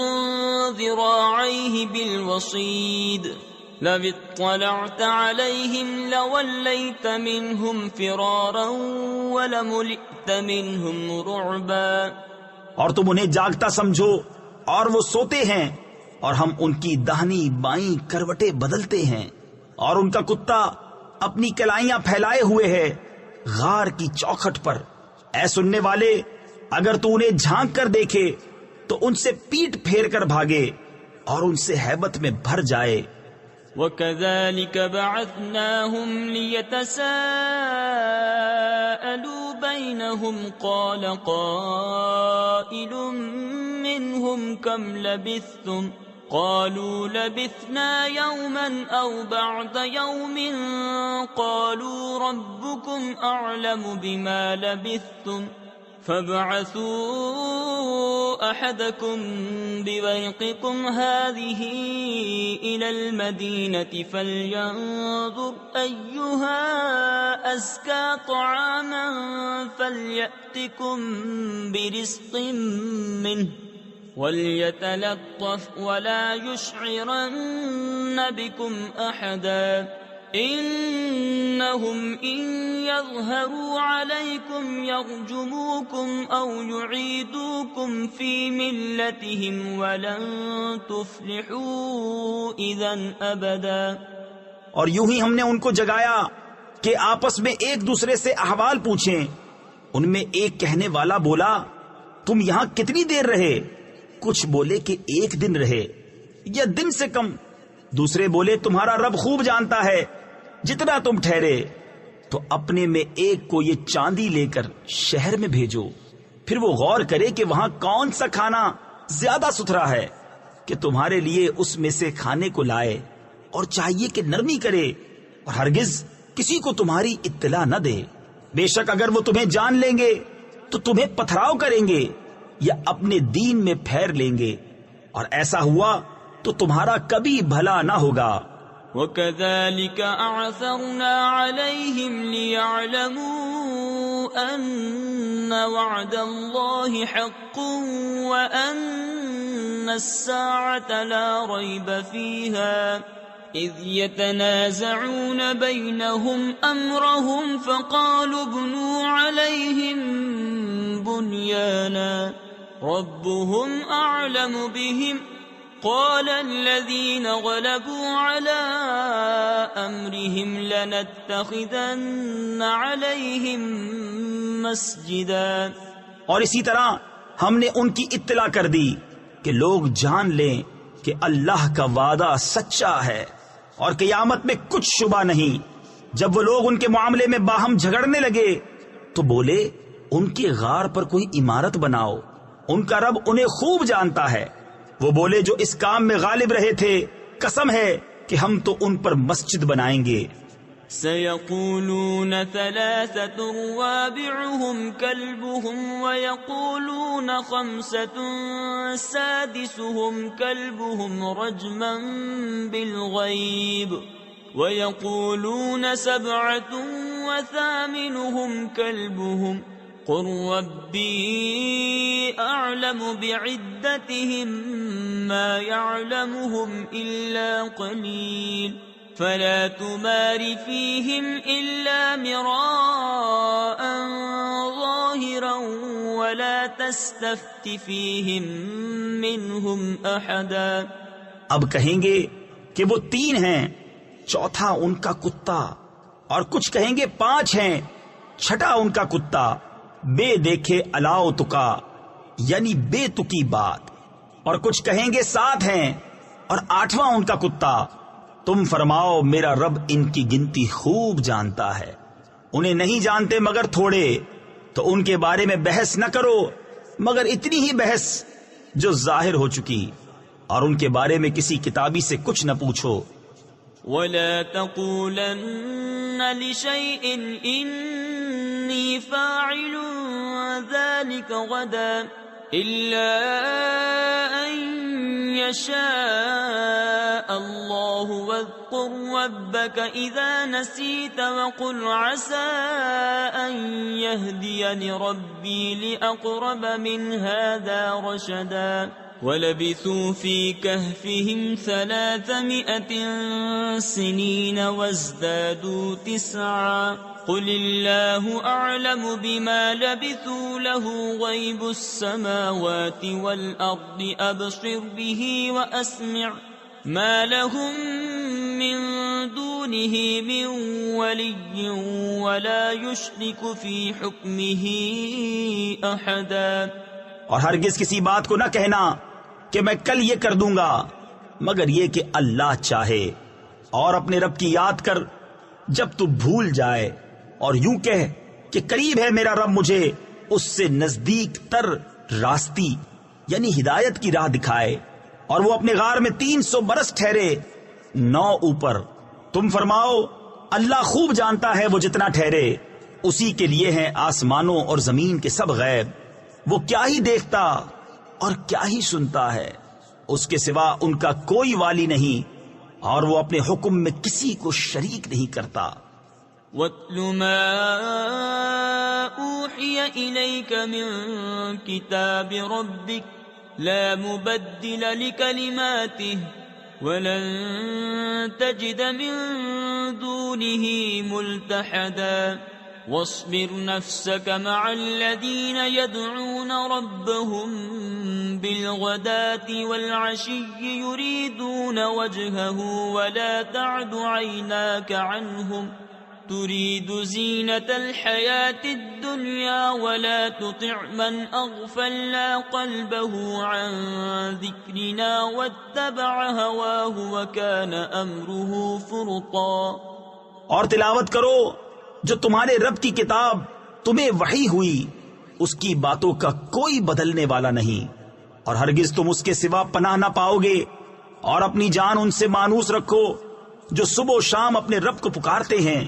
ذِرَاعَيْهِ بِالْوَصِيدِ لَوِ اطَّلَعْتَ عَلَيْهِمْ لَوَلَّيْتَ مِنْهُمْ فِرَارًا وَلَمُلِئْتَ مِنْهُمْ رُعْبًا۔ اور تم انہیں جاگتا سمجھو اور وہ سوتے ہیں، اور ہم ان کی داہنی بائیں کروٹیں بدلتے ہیں، اور ان کا کتا اپنی کلائیاں پھیلائے ہوئے ہے غار کی چوکھٹ پر۔ اے سننے والے، اگر تو انہیں جھانک کر دیکھے تو ان سے پیٹ پھیر کر بھاگے اور ان سے ہیبت میں بھر جائے۔ وَكَذَلِكَ بَعَثْنَاهُمْ لِيَتَسَاءَلُوا تساءلوا بينهم قال قائل منهم كم لبثتم قالوا لبثنا يوما أو بعض يوم قالوا ربكم أعلم بما لبثتم فابعثوا أحدكم بورقكم هذه إلى المدينة فلينظر أيها أزكى طعاما فليأتكم برزق منه وليتلطف ولا يشعرن بكم أحدا إنهم إن يظهروا عليكم يرجموكم أو يعيدوكم في ملتهم ولن تفلحوا إذا أبدا. اور یوں ہی ہم نے ان کو جگایا کہ آپس میں ایک دوسرے سے احوال پوچھیں. ان میں ایک کہنے والا بولا تم یہاں کتنی دیر رہے؟ کچھ بولے کہ ایک دن رہے یا دن سے کم. دوسرے بولے تمہارا رب خوب جانتا ہے جتنا تم ٹھہرے. تو اپنے میں ایک کو یہ چاندی لے کر شہر میں بھیجو، پھر وہ غور کرے کہ وہاں کون سا کھانا زیادہ ستھرا ہے کہ تمہارے لیے اس میں سے کھانے کو لائے، اور چاہیے کہ نرمی کرے اور ہرگز کسی کو تمہاری اطلاع نہ دے. بے شک اگر وہ تمہیں جان لیں گے تو تمہیں پتھراؤ کریں گے یا اپنے دین میں پھیر لیں گے، اور ایسا ہوا تو تمہارا کبھی بھلا نہ ہوگا. وَكَذَلِكَ أَعْثَرْنَا عَلَيْهِمْ لِيَعْلَمُوا أَنَّ وَعْدَ اللَّهِ حَقٌّ وَأَنَّ السَّاعَةَ لَا رَيْبَ فِيهَا إِذْ يَتَنَازَعُونَ بَيْنَهُمْ أَمْرَهُمْ فَقَالُوا ابْنُوا عَلَيْهِمْ بُنْيَانًا رَبُّهُمْ أَعْلَمُ بِهِمْ قال الذين غلبوا على أمرهم لنتخذن عليهم مسجدا. اور اسی طرح ہم نے ان کی اطلاع کر دی کہ لوگ جان لیں کہ اللہ کا وعدہ سچا ہے اور قیامت میں کچھ شبہ نہیں. جب وہ لوگ ان کے معاملے میں باہم جھگڑنے لگے تو بولے ان کے غار پر کوئی عمارت بناؤ، ان کا رب انہیں خوب جانتا ہے. وہ بولے جو اس کام میں غالب رہے تھے قسم ہے کہ ہم تو ان پر مسجد بنائیں گے. سيقولون ثلاثة رابعهم كلبهم ويقولون خمسة سادسهم كلبهم رجما بالغيب ويقولون سبعة وثامنهم كلبهم قل ربي أعلم بعدتهم ما يعلمهم إلا قليل فلا تمار فيهم إلا مراء ظاهرا ولا تستفت فيهم منهم أحدا. اب کہیں گے کہ وہ 3 ہیں، چوتھا ان کا کتا، اور کچھ کہیں گے 5 ہیں، چھٹا ان کا کتا. بے دیکھے الاؤ تکا یعنی بے تکی بات. اور کچھ کہیں گے 7 ہیں اور 8واں ان کا کتا. تم فرماؤ میرا رب ان کی گنتی خوب جانتا ہے. انہیں نہیں جانتے مگر تھوڑے، تو ان کے بارے میں بحث نہ کرو مگر اتنی ہی بحث جو ظاہر ہو چکی، اور ان کے بارے میں کسی کتابی سے کچھ نہ پوچھو. وَلَا تَقُولَنَّ لِشَيْءٍ إِنِّي فَاعِلٌ ذَلِكَ غَدًا إِلَّا أَن يَشَاءَ اللَّهُ وَاذْكُر رَّبَّكَ إِذَا نَسِيتَ وَقُلْ عَسَىٰ أَن يَهْدِيَنِ رَبِّي لِأَقْرَبَ مِنْ هَٰذَا رَشَدًا. وَلَبِثُوا فِي كَهْفِهِمْ 300 سِنِينَ وَازْدَادُوا 9 قُلِ اللَّهُ أَعْلَمُ بِمَا لَبِثُوا لَهُ غَيْبُ السَّمَاوَاتِ وَالْأَرْضِ أَبْصِرْ بِهِ وَأَسْمِعْ مَا لَهُم مِّن دُونِهِ مِن وَلِيٍّ وَلَا يُشْرِكُ فِي حُكْمِهِ أَحَدًا. اور ہرگز کسی بات کو نہ کہنا کہ میں کل یہ کر دوں گا مگر یہ کہ اللہ چاہے، اور اپنے رب کی یاد کر جب تو بھول جائے، اور یوں کہہ کہ قریب ہے میرا رب مجھے اس سے نزدیک تر راستی یعنی ہدایت کی راہ دکھائے، اور وہ اپنے غار میں 300 برس ٹھہرے 9 اوپر۔ تم فرماؤ اللہ خوب جانتا ہے وہ جتنا ٹھہرے، اسی کے لیے ہیں آسمانوں اور زمین کے سب غیب، وہ کیا ہی دیکھتا اور کیا ہی سنتا ہے، اس کے سوا ان کا کوئی والی نہیں، اور وہ اپنے حکم میں کسی کو شریک نہیں کرتا۔ وَاتْلُ مَا أُوحِيَ إِلَيْكَ مِن كِتَابِ رَبِّكَ لَا مُبَدِّلَ لِكَلِمَاتِهِ وَلَن تَجِدَ مِن دُونِهِ مُلْتَحَدًا وَاصْبِرْ نَفْسَكَ مَعَ الَّذِينَ يَدْعُونَ رَبَّهُم بِالْغَدَاةِ وَالْعَشِيِّ يُرِيدُونَ وَجْهَهُ وَلَا تَعْدُ عَيْنَاكَ عَنْهُمْ تريد زينة الحياة الدنيا ولا تطع من أغفلنا قلبه عن ذكرنا واتبع هواه وكان أمره فرطا۔ اور تلاوت کرو جو تمہارے رب کی کتاب تمہیں وحی ہوئی، اس کی باتوں کا کوئی بدلنے والا نہیں، اور ہرگز تم اس کے سوا پناہ نہ پاؤ گے، اور اپنی جان ان سے مانوس رکھو جو صبح و شام اپنے رب کو پکارتے ہیں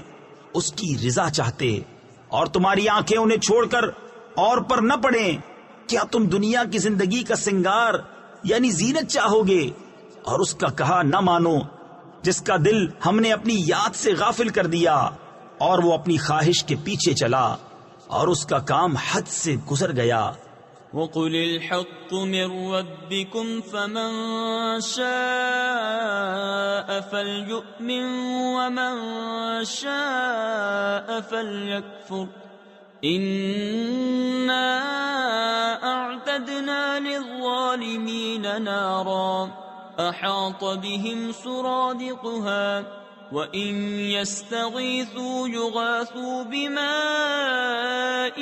اس کی رضا چاہتے، اور تمہاری آنکھیں انہیں چھوڑ کر اور پر نہ پڑیں۔ کیا تم دنیا کی زندگی کا سنگار یعنی زینت چاہو گے، اور اس کا کہا نہ مانو جس کا دل ہم نے اپنی یاد سے غافل کر دیا، اور وہ اپنی خواہش کے پیچھے چلا اور اس کا کام حد سے گزر گیا۔ وَقُلِ الْحَقُّ مِنْ رَبِّكُمْ فَمَنْ شَاءَ فَلْيُؤْمِنْ وَمَنْ شَاءَ فَلْيَكْفُرْ إِنَّا أَعْتَدْنَا لِلظَّالِمِينَ نَارًا أَحَاطَ بِهِمْ سُرَادِقُهَا وَإِن يَسْتَغِيثُوا يُغَاثُوا بِمَاءٍ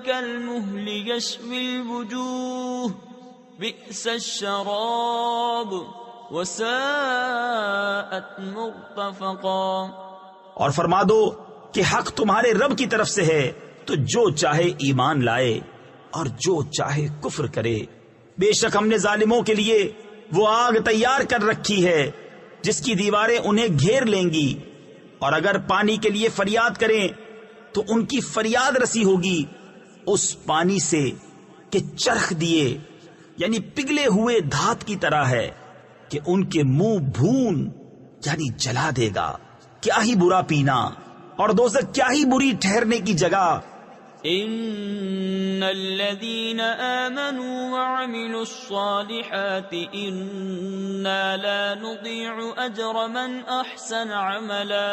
كَالْمُهْلِ يَشْوِي الْوُجُوهَ بِئْسَ الشَّرَابُ وَسَاءَتْ مُرْتَفَقًا۔ اور فرما دو کہ حق تمہارے رب کی طرف سے ہے، تو جو چاہے ایمان لائے اور جو چاہے کفر کرے۔ بے شک ہم نے ظالموں کے لیے وہ آگ تیار کر رکھی ہے جس کی دیواریں انہیں گھیر لیں گی، اور اگر پانی کے لیے فریاد کریں تو ان کی فریاد رسی ہوگی اس پانی سے کہ چرخ دیے یعنی پگھلے ہوئے دھات کی طرح ہے، کہ ان کے منہ بھون یعنی جلا دے گا۔ کیا ہی برا پینا، اور دوزخ کیا ہی بری ٹھہرنے کی جگہ۔ ان الذين آمنوا وعملوا الصالحات انا لا نضيع اجر من احسن عملا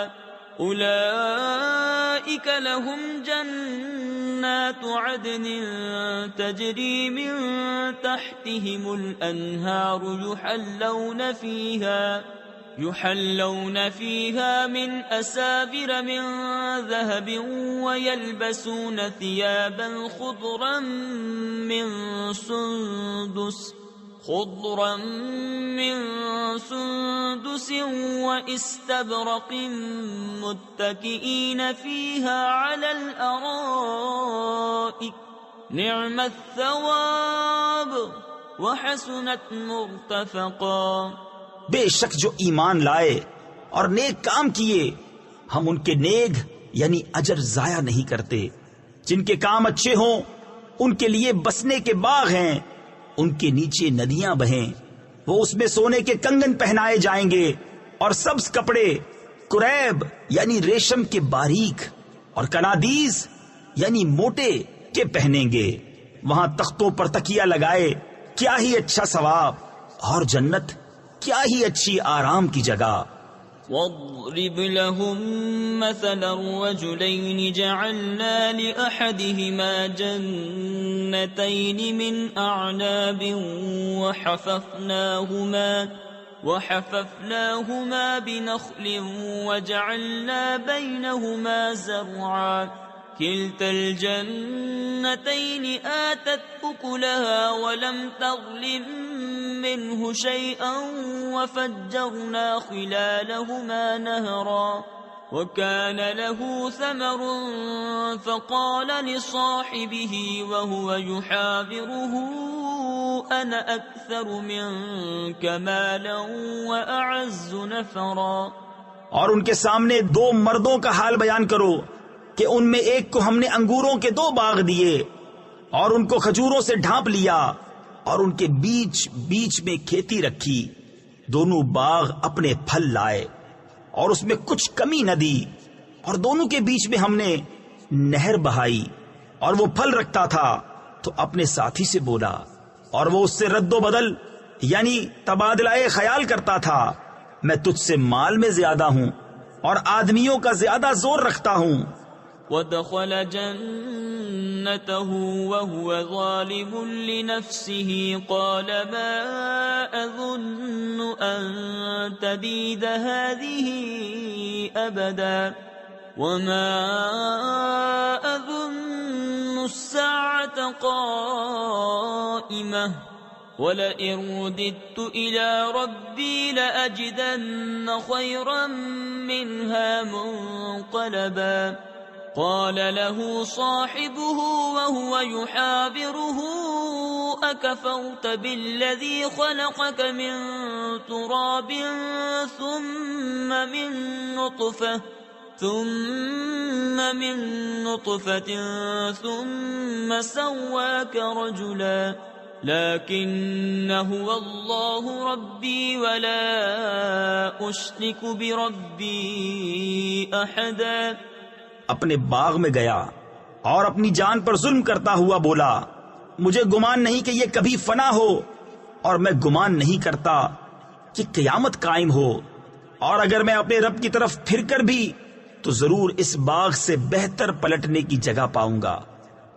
اولئك لهم جنات عدن تجري من تحتهم الانهار يحلون فيها من أساور من ذهب ويلبسون ثيابا خضرا من سندس واستبرق متكئين فيها على الأرائك نعم الثواب وحسنت مرتفقا۔ بے شک جو ایمان لائے اور نیک کام کیے ہم ان کے نیک یعنی اجر ضائع نہیں کرتے۔ جن کے کام اچھے ہوں ان کے لیے بسنے کے باغ ہیں، ان کے نیچے ندیاں بہیں، وہ اس میں سونے کے کنگن پہنائے جائیں گے اور سبز کپڑے کریب یعنی ریشم کے باریک اور کنادیز یعنی موٹے کے پہنیں گے۔ وہاں تختوں پر تکیہ لگائے، کیا ہی اچھا ثواب، اور جنت کیا ہی اچھی آرام کی جگہ۔ واضرب لهم مثل الرجلين جعلنا لأحدهما جنتين من أعناب وحففناهما بنخل وجعلنا بينهما زرعا كلتا الجنتين آتت أكلها ولم تظلم منه شيئا وفجرنا خلالهما نهرا وكان له ثمر فقال لصاحبه وهو يحاوره أنا أكثر منك مالا وأعز نفرا. اور ان کے سامنے 2 مردوں کا حال بیان کرو کہ ان میں ایک کو ہم نے انگوروں کے 2 باغ دیے اور ان کو کھجوروں سے ڈھانپ لیا اور ان کے بیچ بیچ میں کھیتی رکھی. دونوں باغ اپنے پھل لائے اور اس میں کچھ کمی نہ دی، اور دونوں کے بیچ میں ہم نے نہر بہائی اور وہ پھل رکھتا تھا. تو اپنے ساتھی سے بولا اور وہ اس سے رد و بدل یعنی تبادلہ خیال کرتا تھا، میں تجھ سے مال میں زیادہ ہوں اور آدمیوں کا زیادہ زور رکھتا ہوں. ودخل جنته وهو ظالم لنفسه قال ما أظن أن تبيد هذه أبدا وما أظن الساعة قائمة ولئن رددت إلى ربي لأجدن خيرا منها منقلبا. قال له صاحبه وهو يحاوره أكفرت بالذي خلقك من تراب ثم من نطفة ثم سواك رجلا لكن هو الله ربي ولا أشرك بربي أحدا. اپنے باغ میں گیا اور اپنی جان پر ظلم کرتا ہوا بولا مجھے گمان نہیں کہ یہ کبھی فنا ہو، اور میں گمان نہیں کرتا کہ قیامت قائم ہو، اور اگر میں اپنے رب کی طرف پھر کر بھی تو ضرور اس باغ سے بہتر پلٹنے کی جگہ پاؤں گا.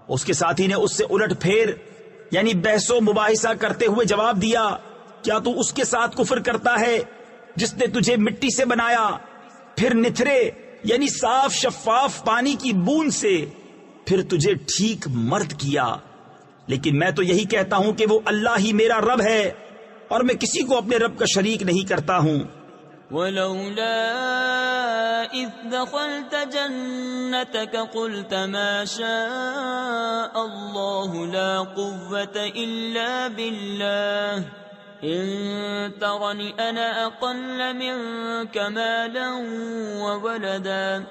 اس کے ساتھی نے اس سے الٹ پھیر یعنی بحث و مباحثہ کرتے ہوئے جواب دیا کیا تو اس کے ساتھ کفر کرتا ہے جس نے تجھے مٹی سے بنایا، پھر نتھرے یعنی صاف شفاف پانی کی بوند سے پھر تجھے ٹھیک مرد کیا. لیکن میں تو یہی کہتا ہوں کہ وہ اللہ ہی میرا رب ہے اور میں کسی کو اپنے رب کا شریک نہیں کرتا ہوں. ولولا إذ دخلت جنتك قلت ما شاء الله لا قوة إلا بالله إن ترني أنا أقل منك مالا وولدا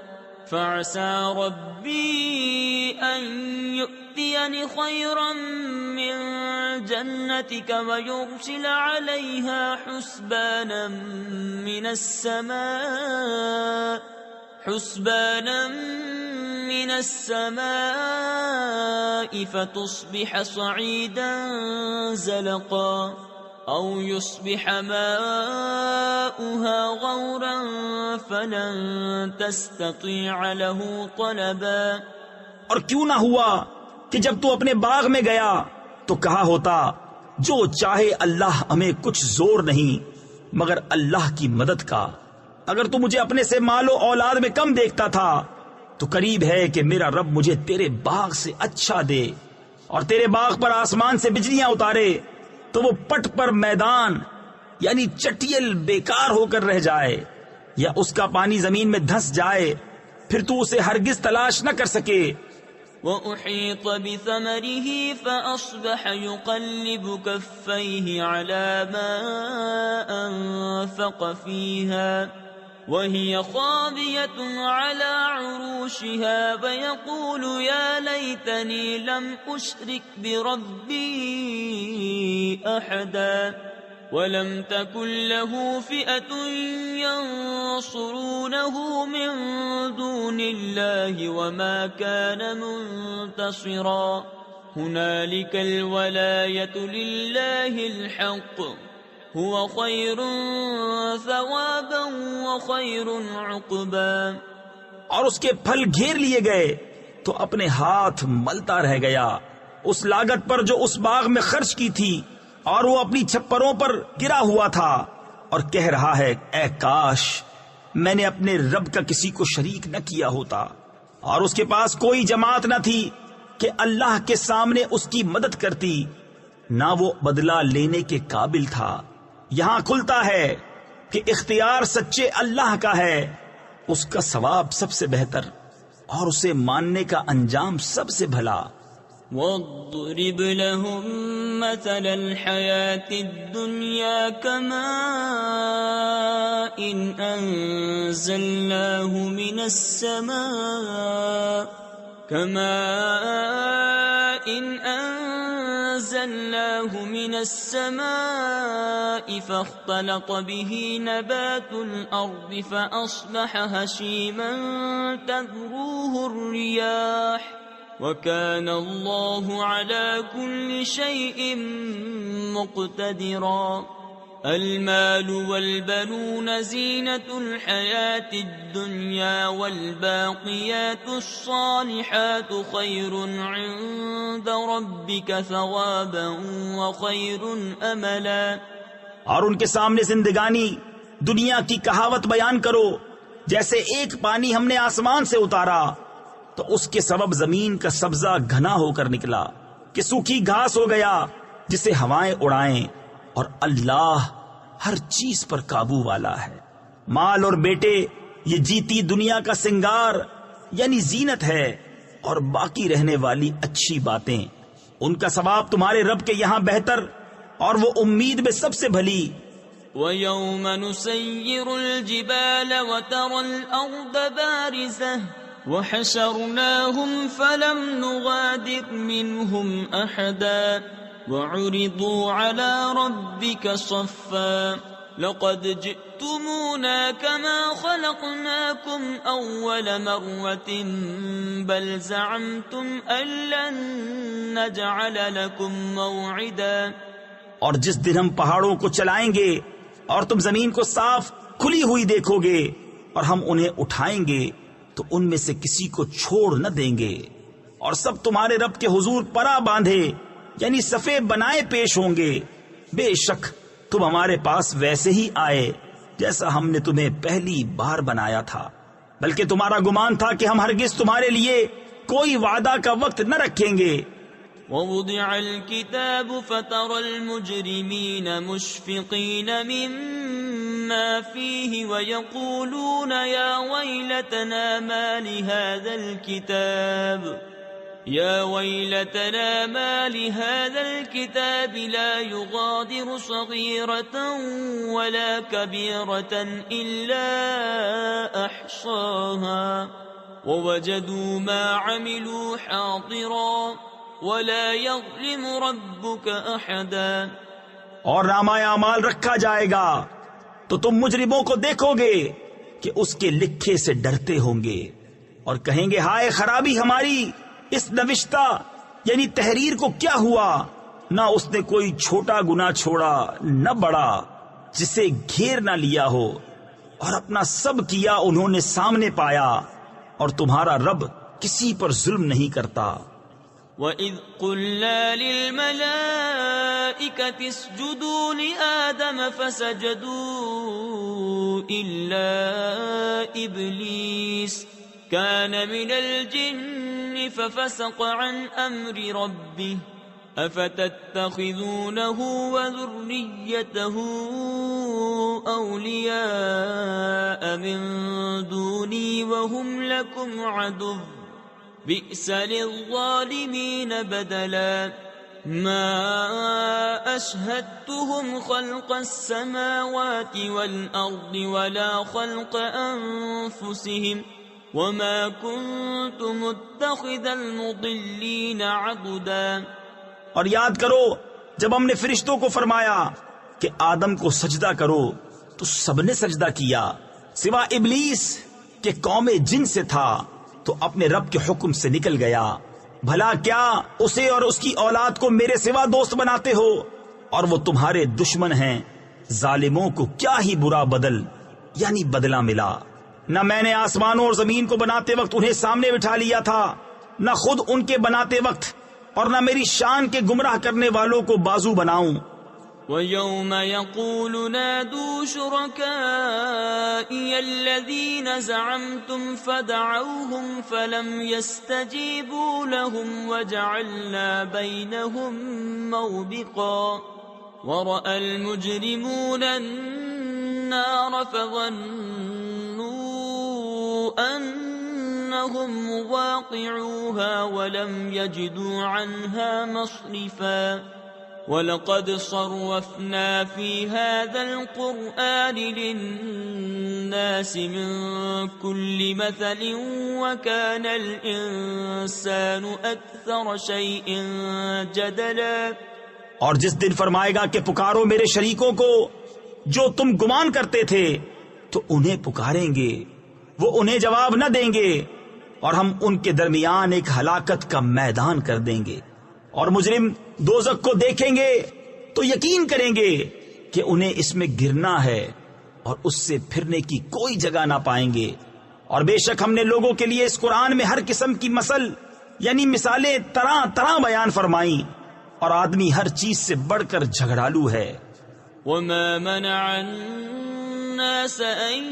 فعسى ربي أن يؤتيني خيرا من جنتك ويرسل عليها حسبانا من السماء فتصبح صعيدا زلقا أو يصبح ماؤها غورا فلن تستطيع له طلبا. اور کیوں نہ ہوا کہ جب تو اپنے باغ میں گیا تو کہا ہوتا جو چاہے اللہ ہمیں کچھ زور نہیں مگر اللہ کی مدد کا. اگر تو مجھے اپنے سے مال و اولاد میں کم دیکھتا تھا تو قریب ہے کہ میرا رب مجھے تیرے باغ سے اچھا دے اور تیرے باغ پر آسمان سے بجلیاں اتارے تو وہ پٹ پر میدان یعنی چٹیل بیکار ہو کر رہ جائے، یا اس کا پانی زمین میں دھس جائے پھر تو اسے ہرگز تلاش نہ کر سکے. وَأُحِيطَ بِثَمَرِهِ فَأَصْبَحَ يُقَلِّبُ كَفَّيْهِ عَلَى مَا أَنفَقَ فِيهَا وَهِيَ خَاوِيَةٌ عَلَى عُرُوشِهَا وَيَقُولُ يَا لَيْتَنِي لَمْ أُشْرِكْ بِرَبِّي أَحَدًا وَلَمْ تَكُنْ لَهُ فِئَةٌ يَنصُرُونَهُ مِنْ دُونِ اللَّهِ وَمَا كَانَ مُنْتَصِرًا. هُنَالِكَ الْوَلَايَةُ لِلَّهِ الْحَقِّ هُوَ خَيْرٌ ثَوَابًا وَخَيْرٌ عُقْبًا. اور اس کے پھل گھیر لیے گئے تو اپنے ہاتھ ملتا رہ گیا اس لاگت پر جو اس باغ میں خرچ کی تھی، اور وہ اپنی چھپروں پر گرا ہوا تھا اور کہہ رہا ہے اے کاش میں نے اپنے رب کا کسی کو شریک نہ کیا ہوتا. اور اس کے پاس کوئی جماعت نہ تھی کہ اللہ کے سامنے اس کی مدد کرتی، نہ وہ بدلہ لینے کے قابل تھا. یہاں کھلتا ہے کہ اختیار سچے اللہ کا ہے، اس کا ثواب سب سے بہتر اور اسے ماننے کا انجام سب سے بھلا۔ واضرب لهم مثل الحياة الدنيا كماء أنزلناه من السماء فاختلط به نبات الأرض فأصبح هشيما تذروه الرياح وَكَانَ اللَّهُ عَلَى كُلِّ شَيْءٍ مُقْتَدِرًا الْمَالُ وَالْبَنُونَ زِينَةُ الْحَيَاةِ الدُّنْيَا وَالْبَاقِيَاتُ الصَّالِحَاتُ خَيْرٌ عِندَ رَبِّكَ ثَوَابًا وَخَيْرٌ أَمَلًا۔ اور ان کے سامنے زندگانی دنیا کی کہاوت بیان کرو، جیسے ایک پانی ہم نے آسمان سے اتارا تو اس کے سبب زمین کا سبزہ گھنا ہو کر نکلا کہ سوکھی گھاس ہو گیا جسے ہوائیں اڑائیں، اور اللہ ہر چیز پر قابو والا ہے۔ مال اور بیٹے یہ جیتی دنیا کا سنگار یعنی زینت ہے، اور باقی رہنے والی اچھی باتیں ان کا ثواب تمہارے رب کے یہاں بہتر اور وہ امید میں سب سے بھلی۔ وَيَوْمَ نُسَيِّرُ الْجِبَالَ وَتَرَى الْأَرْضَ بَارِزَةً وَحَشَرْنَاهُمْ فَلَمْ نُغَادِرْ مِنْهُمْ أَحَدًا وَعُرِضُوا عَلَى رَبِّكَ صَفًّا لَقَدْ جِئْتُمُونَا كَمَا خَلَقْنَاكُمْ أَوَّلَ مَرَّةٍ بَلْ زَعَمْتُمْ أَن لَّن نَّجْعَلَ لَكُم مَّوْعِدًا۔ اور جس دن ہم پہاڑوں کو چلائیں گے اور تم زمین کو صاف کھلی ہوئی دیکھو گے اور ہم انہیں اٹھائیں گے تو ان میں سے کسی کو چھوڑ نہ دیں گے، اور سب تمہارے رب کے حضور پرا باندھے یعنی صفے بنائے پیش ہوں گے۔ بے شک تم ہمارے پاس ویسے ہی آئے جیسا ہم نے تمہیں پہلی بار بنایا تھا، بلکہ تمہارا گمان تھا کہ ہم ہرگز تمہارے لیے کوئی وعدہ کا وقت نہ رکھیں گے۔ وَوُضِعَ الْكِتَابُ فَتَرَى الْمُجْرِمِينَ مُشْفِقِينَ مِمَّا فِيهِ وَيَقُولُونَ يَا وَيْلَتَنَا مَا لِهَذَا الْكِتَابِ لَا يُغَادِرُ صَغِيرَةً وَلَا كَبِيرَةً إِلَّا أَحْصَاهَا وَوَجَدُوا مَا عَمِلُوا حَاضِرًا وَلَا يَظْلِمُ رَبُّكَ أَحَدًا۔ اور نامہ اعمال رکھا جائے گا تو تم مجرموں کو دیکھو گے کہ اس کے لکھے سے ڈرتے ہوں گے اور کہیں گے ہائے خرابی ہماری، اس نوشتہ یعنی تحریر کو کیا ہوا؟ نہ اس نے کوئی چھوٹا گناہ چھوڑا نہ بڑا جسے گھیر نہ لیا ہو، اور اپنا سب کیا انہوں نے سامنے پایا، اور تمہارا رب کسی پر ظلم نہیں کرتا۔ وَإِذْ قُلْنَا لِلْمَلَائِكَةِ اسْجُدُوا لِآدَمَ فَسَجَدُوا إِلَّا إِبْلِيسَ كَانَ مِنَ الْجِنِّ فَفَسَقَ عَنْ أَمْرِ رَبِّهِ أَفَتَتَّخِذُونَهُ وَذُرِّيَّتَهُ أَوْلِيَاءَ مِن دُونِي وَهُمْ لَكُمْ عَدُوٌّ بِئْسَ لِلظَّالِمِينَ بَدَلًا مَا أَشْهَدتُّهُمْ خَلْقَ السَّمَاوَاتِ وَالْأَرْضِ وَلَا خَلْقَ أَنفُسِهِمْ وَمَا كُنتُ مُتَّخِذَ الْمُضِلِّينَ عَضُدًا۔ اور یاد کرو جب ہم نے فرشتوں کو فرمایا کہ آدم کو سجدہ کرو تو سب نے سجدہ کیا سوا ابلیس کہ قوم جن سے تھا، تو اپنے رب کے حکم سے نکل گیا۔ بھلا کیا اسے اور اس کی اولاد کو میرے سوا دوست بناتے ہو، اور وہ تمہارے دشمن ہیں۔ ظالموں کو کیا ہی برا بدل یعنی بدلہ ملا۔ نہ میں نے آسمانوں اور زمین کو بناتے وقت انہیں سامنے بٹھا لیا تھا، نہ خود ان کے بناتے وقت، اور نہ میری شان کے گمراہ کرنے والوں کو بازو بناؤں۔ وَيَوْمَ يَقُولُ نَادُوا شُرَكَائِيَ الَّذِينَ زَعَمْتُمْ فَدَعَوْهُمْ فَلَمْ يَسْتَجِيبُوا لَهُمْ وَجَعَلْنَا بَيْنَهُمْ مَوْبِقًا وَرَأَى الْمُجْرِمُونَ النَّارَ فَظَنُّوا أنهم واقعوها ولم يجدوا عنها مصرفا وَلَقَدْ صَرَّفْنَا فِي هَذَا الْقُرْآنِ لِلنَّاسِ مِنْ كُلِّ مَثَلٍ وَكَانَ الْإِنسَانُ أَكْثَرَ شَيْءٍ جَدَلًا۔ اور جس دن فرمائے گا کہ پکارو میرے شریکوں کو جو تم گمان کرتے تھے تو انہیں پکاریں گے، وہ انہیں جواب نہ دیں گے، اور ہم ان کے درمیان ایک ہلاکت کا میدان کر دیں گے، اور مجرم دوزخ کو دیکھیں گے تو یقین کریں گے کہ انہیں اس میں گرنا ہے اور اس سے پھرنے کی کوئی جگہ نہ پائیں گے۔ اور بے شک ہم نے لوگوں کے لیے اس قرآن میں ہر قسم کی مثل یعنی مثالیں طرح طرح بیان فرمائیں، اور آدمی ہر چیز سے بڑھ کر جھگڑالو ہے۔ وما منع الناس ان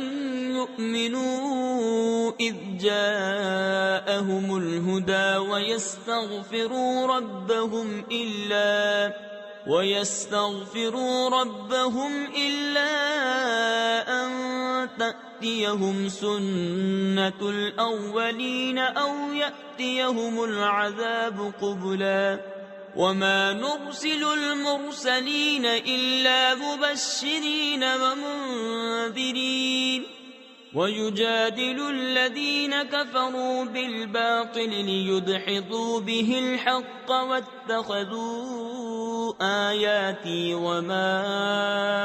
يؤمنوا اذ جاءهم الهدى ويستغفروا ربهم إلا أن تأتيهم سنة الأولين أو يأتيهم العذاب قبلا وما نرسل المرسلين إلا مبشرين ومنذرين ويجادل الذين كفروا بالباطل ليدحضوا به الحق واتخذوا آياتي وما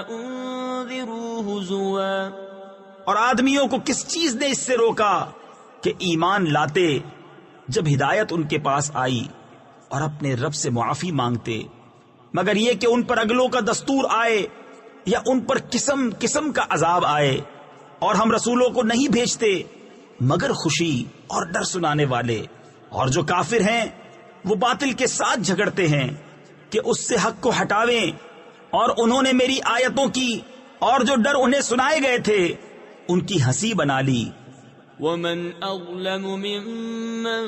أنذروا هزوا۔ اور آدمیوں کو کس چیز نے اس سے روکا کہ ایمان لاتے جب ہدایت ان کے پاس آئی اور اپنے رب سے معافی مانگتے، مگر یہ کہ ان پر اگلوں کا دستور آئے یا ان پر قسم قسم کا عذاب آئے۔ اور ہم رسولوں کو نہیں بھیجتے مگر خوشی اور ڈر سنانے والے، اور جو کافر ہیں وہ باطل کے ساتھ جھگڑتے ہیں کہ اس سے حق کو ہٹاویں، اور انہوں نے میری آیتوں کی اور جو ڈر انہیں سنائے گئے تھے ان کی ہنسی بنا لی۔ ومن اظلم ممن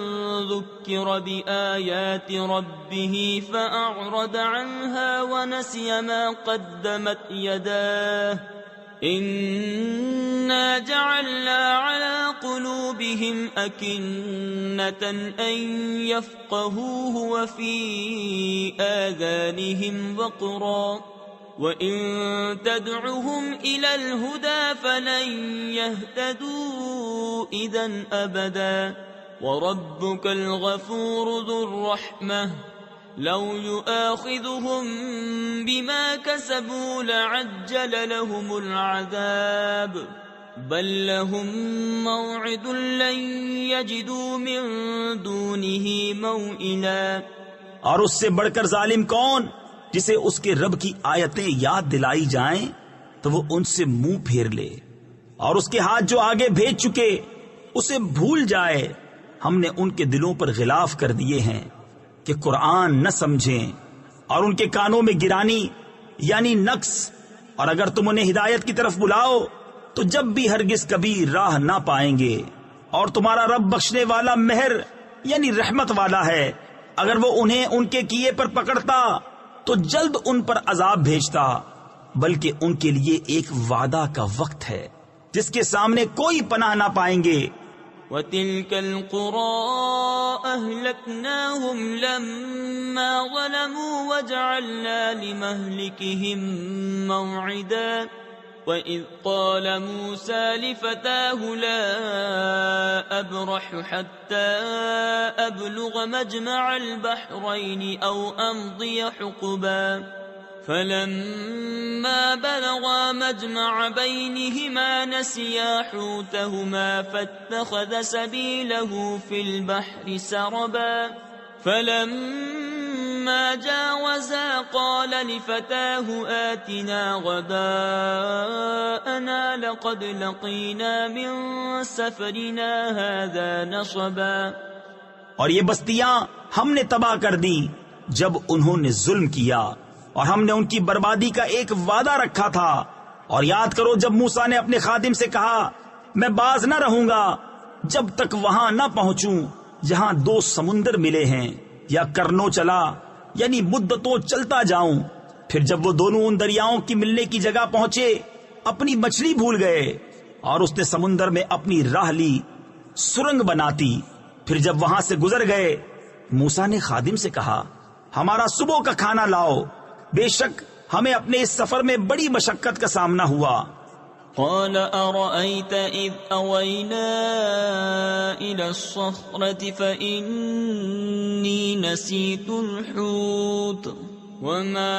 ذکر بآیات ربه فأعرض عنها ونسي ما قدمت يداه إنا جعلنا على قلوبهم أكنة أن يفقهوه وفي آذانهم وقرا وإن تدعهم إلى الهدى فلن يهتدوا إذا أبدا وربك الغفور ذو الرحمة لو يؤاخذهم بما كسبوا لعجل لهم العذاب بل لهم موعد لن يجدوا من دونه موئلا۔ اور اس سے بڑھ کر ظالم کون جسے اس کے رب کی آیتیں یاد دلائی جائیں تو وہ ان سے منہ پھیر لے، اور اس کے ہاتھ جو آگے بھیج چکے اسے بھول جائے۔ ہم نے ان کے دلوں پر غلاف کر دیے ہیں کہ قرآن نہ سمجھیں، اور ان کے کانوں میں گرانی یعنی نقص، اور اگر تم انہیں ہدایت کی طرف بلاؤ تو جب بھی ہرگز کبھی راہ نہ پائیں گے۔ اور تمہارا رب بخشنے والا مہر یعنی رحمت والا ہے، اگر وہ انہیں ان کے کیے پر پکڑتا تو جلد ان پر عذاب بھیجتا، بلکہ ان کے لیے ایک وعدہ کا وقت ہے جس کے سامنے کوئی پناہ نہ پائیں گے۔ وَتِلْكَ الْقُرَىٰ أَهْلَكْنَاهُمْ لَمَّا ظَلَمُوا وَجَعَلْنَا لِمَهْلِكِهِمْ مَوْعِدًا وَإِذْ قَالَ مُوسَىٰ لِفَتَاهُ لَا أَبْرَحُ حَتَّىٰ أَبْلُغَ مَجْمَعَ الْبَحْرَيْنِ أَوْ أَمْضِيَ حُقُبًا فَلَمَّا بَلَغَا مَجْمَعَ بَيْنِهِمَا نَسِيَا حُوتَهُمَا فَاتَّخَذَ سَبِيلَهُ فِي الْبَحْرِ سَرَبًا فَلَمَّا جَاوَزَا قَالَ لِفَتَاهُ آتِنَا غَدَاءَنَا لَقَدْ لَقِينَا مِنْ سَفَرِنَا هَذَا نَصَبًا۔ اور یہ بستیاں ہم نے تباہ کر دی جب انہوں نے ظلم کیا، اور ہم نے ان کی بربادی کا ایک وعدہ رکھا تھا۔ اور یاد کرو جب موسیٰ نے اپنے خادم سے کہا میں باز نہ رہوں گا جب تک وہاں نہ پہنچوں جہاں دو سمندر ملے ہیں، یا کرنو چلا یعنی مدتوں چلتا جاؤں۔ پھر جب وہ دونوں ان دریاؤں کی ملنے کی جگہ پہنچے اپنی مچھلی بھول گئے، اور اس نے سمندر میں اپنی راہ لی سرنگ بناتی. پھر جب وہاں سے گزر گئے موسیٰ نے خادم سے کہا ہمارا صبح کا کھانا لاؤ، بے شک ہمیں اپنے اس سفر میں بڑی مشقت کا سامنا ہوا. قال أرأيت إذ أوينا إلى الصخرة فإني نسيت الحوت وما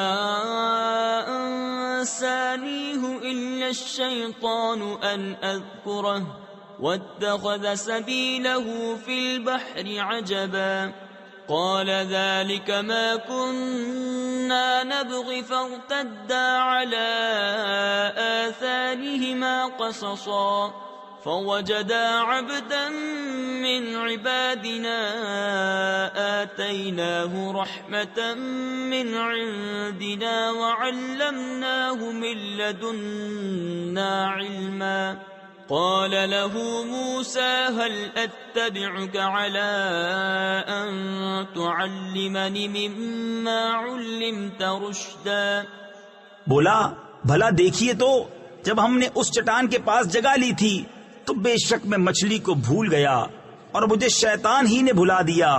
أنسانيه إلا الشيطان أن أذكره واتخذ سبيله في البحر عجبا. قال ذلك ما كنا نبغي فارتدا على آثارهما قصصا فوجدا عبدا من عبادنا آتيناه رحمة من عندنا وعلمناه من لدنا علما. قال له موسى هل أتبعك على أن تعلمني مما علمت رشدا. بولا بھلا دیکھیے تو جب ہم نے اس چٹان کے پاس جگہ لی تھی تو بے شک میں مچھلی کو بھول گیا اور مجھے شیطان ہی نے بھلا دیا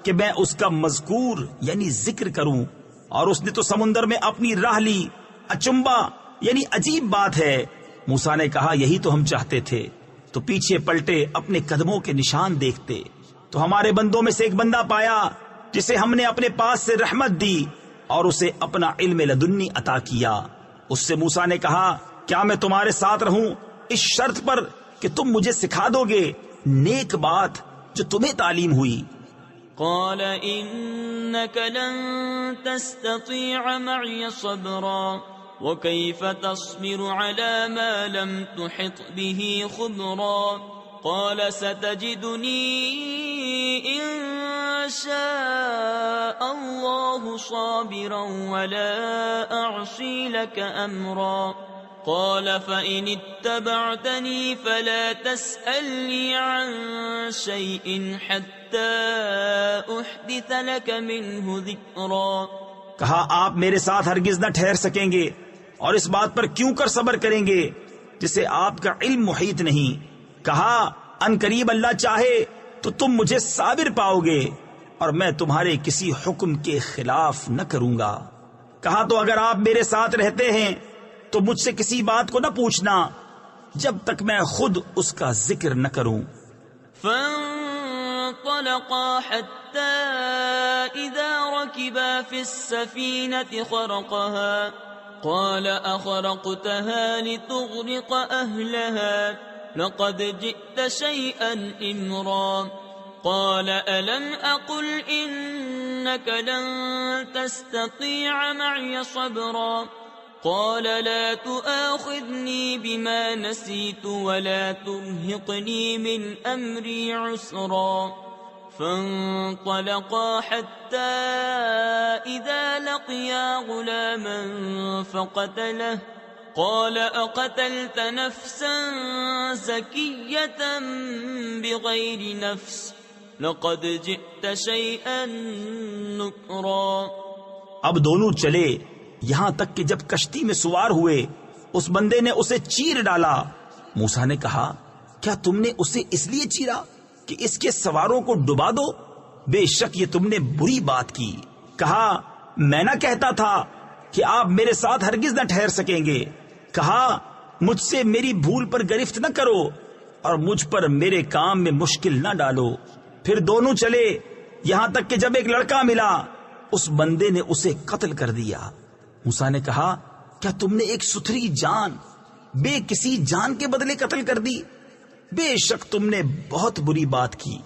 کہ میں اس کا مذکور یعنی ذکر کروں، اور اس نے تو سمندر میں اپنی راہ لی. اچمبا یعنی عجیب بات ہے. موسیٰ نے کہا یہی تو ہم چاہتے تھے. تو پیچھے پلٹے اپنے قدموں کے نشان دیکھتے تو ہمارے بندوں میں سے ایک بندہ پایا جسے ہم نے اپنے پاس سے رحمت دی اور اسے اپنا علم لدنی عطا کیا. اس سے موسیٰ نے کہا کیا میں تمہارے ساتھ رہوں اس شرط پر کہ تم مجھے سکھا دو گے نیک بات جو تمہیں تعلیم ہوئی. قال إنك لن تستطيع معي صبرا وكيف تصبر على ما لم تحط به خبرا. قال ستجدني إن شاء الله صابرا ولا أعصي لك أمرا. قال فإن اتبعتني فلا تسألني عن شيء حتى أحدث لك منه ذكرا. کہا آپ میرے ساتھ ہرگز نہ ٹھہر سکیں گے اور اس بات پر کیوں کر صبر کریں گے جسے آپ کا علم محیط نہیں. کہا ان قریب اللہ چاہے تو تم مجھے صابر پاؤ گے اور میں تمہارے کسی حکم کے خلاف نہ کروں گا. کہا تو اگر آپ میرے ساتھ رہتے ہیں تو مجھ سے کسی بات کو نہ پوچھنا جب تک میں خود اس کا ذکر نہ کروں. فانطلقا حتى إذا ركبا في السفينة خرقها قال أخرقتها لتغرق أهلها لقد جئت شيئا إمرا. قال ألم أقل إنك لن تستطيع معي صبرا. قال لا تؤاخذني بما نسيت ولا ترهقني من أمري عسرا. فانطلقا حتى إذا لقيا غلاما فقتله. قال أقتلت نفسا زكية بغير نفس لقد جئت شيئا نكرا. اب دونوں چلے یہاں تک کہ جب کشتی میں سوار ہوئے اس بندے نے اسے چیر ڈالا. موسیٰ نے کہا کیا تم نے اسے اس لیے چیرا کہ اس کے سواروں کو ڈبا دو؟ بے شک یہ تم نے بری بات کی. کہا میں نہ کہتا تھا کہ آپ میرے ساتھ ہرگز نہ ٹھہر سکیں گے. کہا مجھ سے میری بھول پر گرفت نہ کرو اور مجھ پر میرے کام میں مشکل نہ ڈالو. پھر دونوں چلے یہاں تک کہ جب ایک لڑکا ملا اس بندے نے اسے قتل کر دیا. موسیٰ نے کہا کیا تم نے ایک ستھری جان بے کسی جان کے بدلے قتل کر دی؟ بے شک تم نے بہت بری بات کی.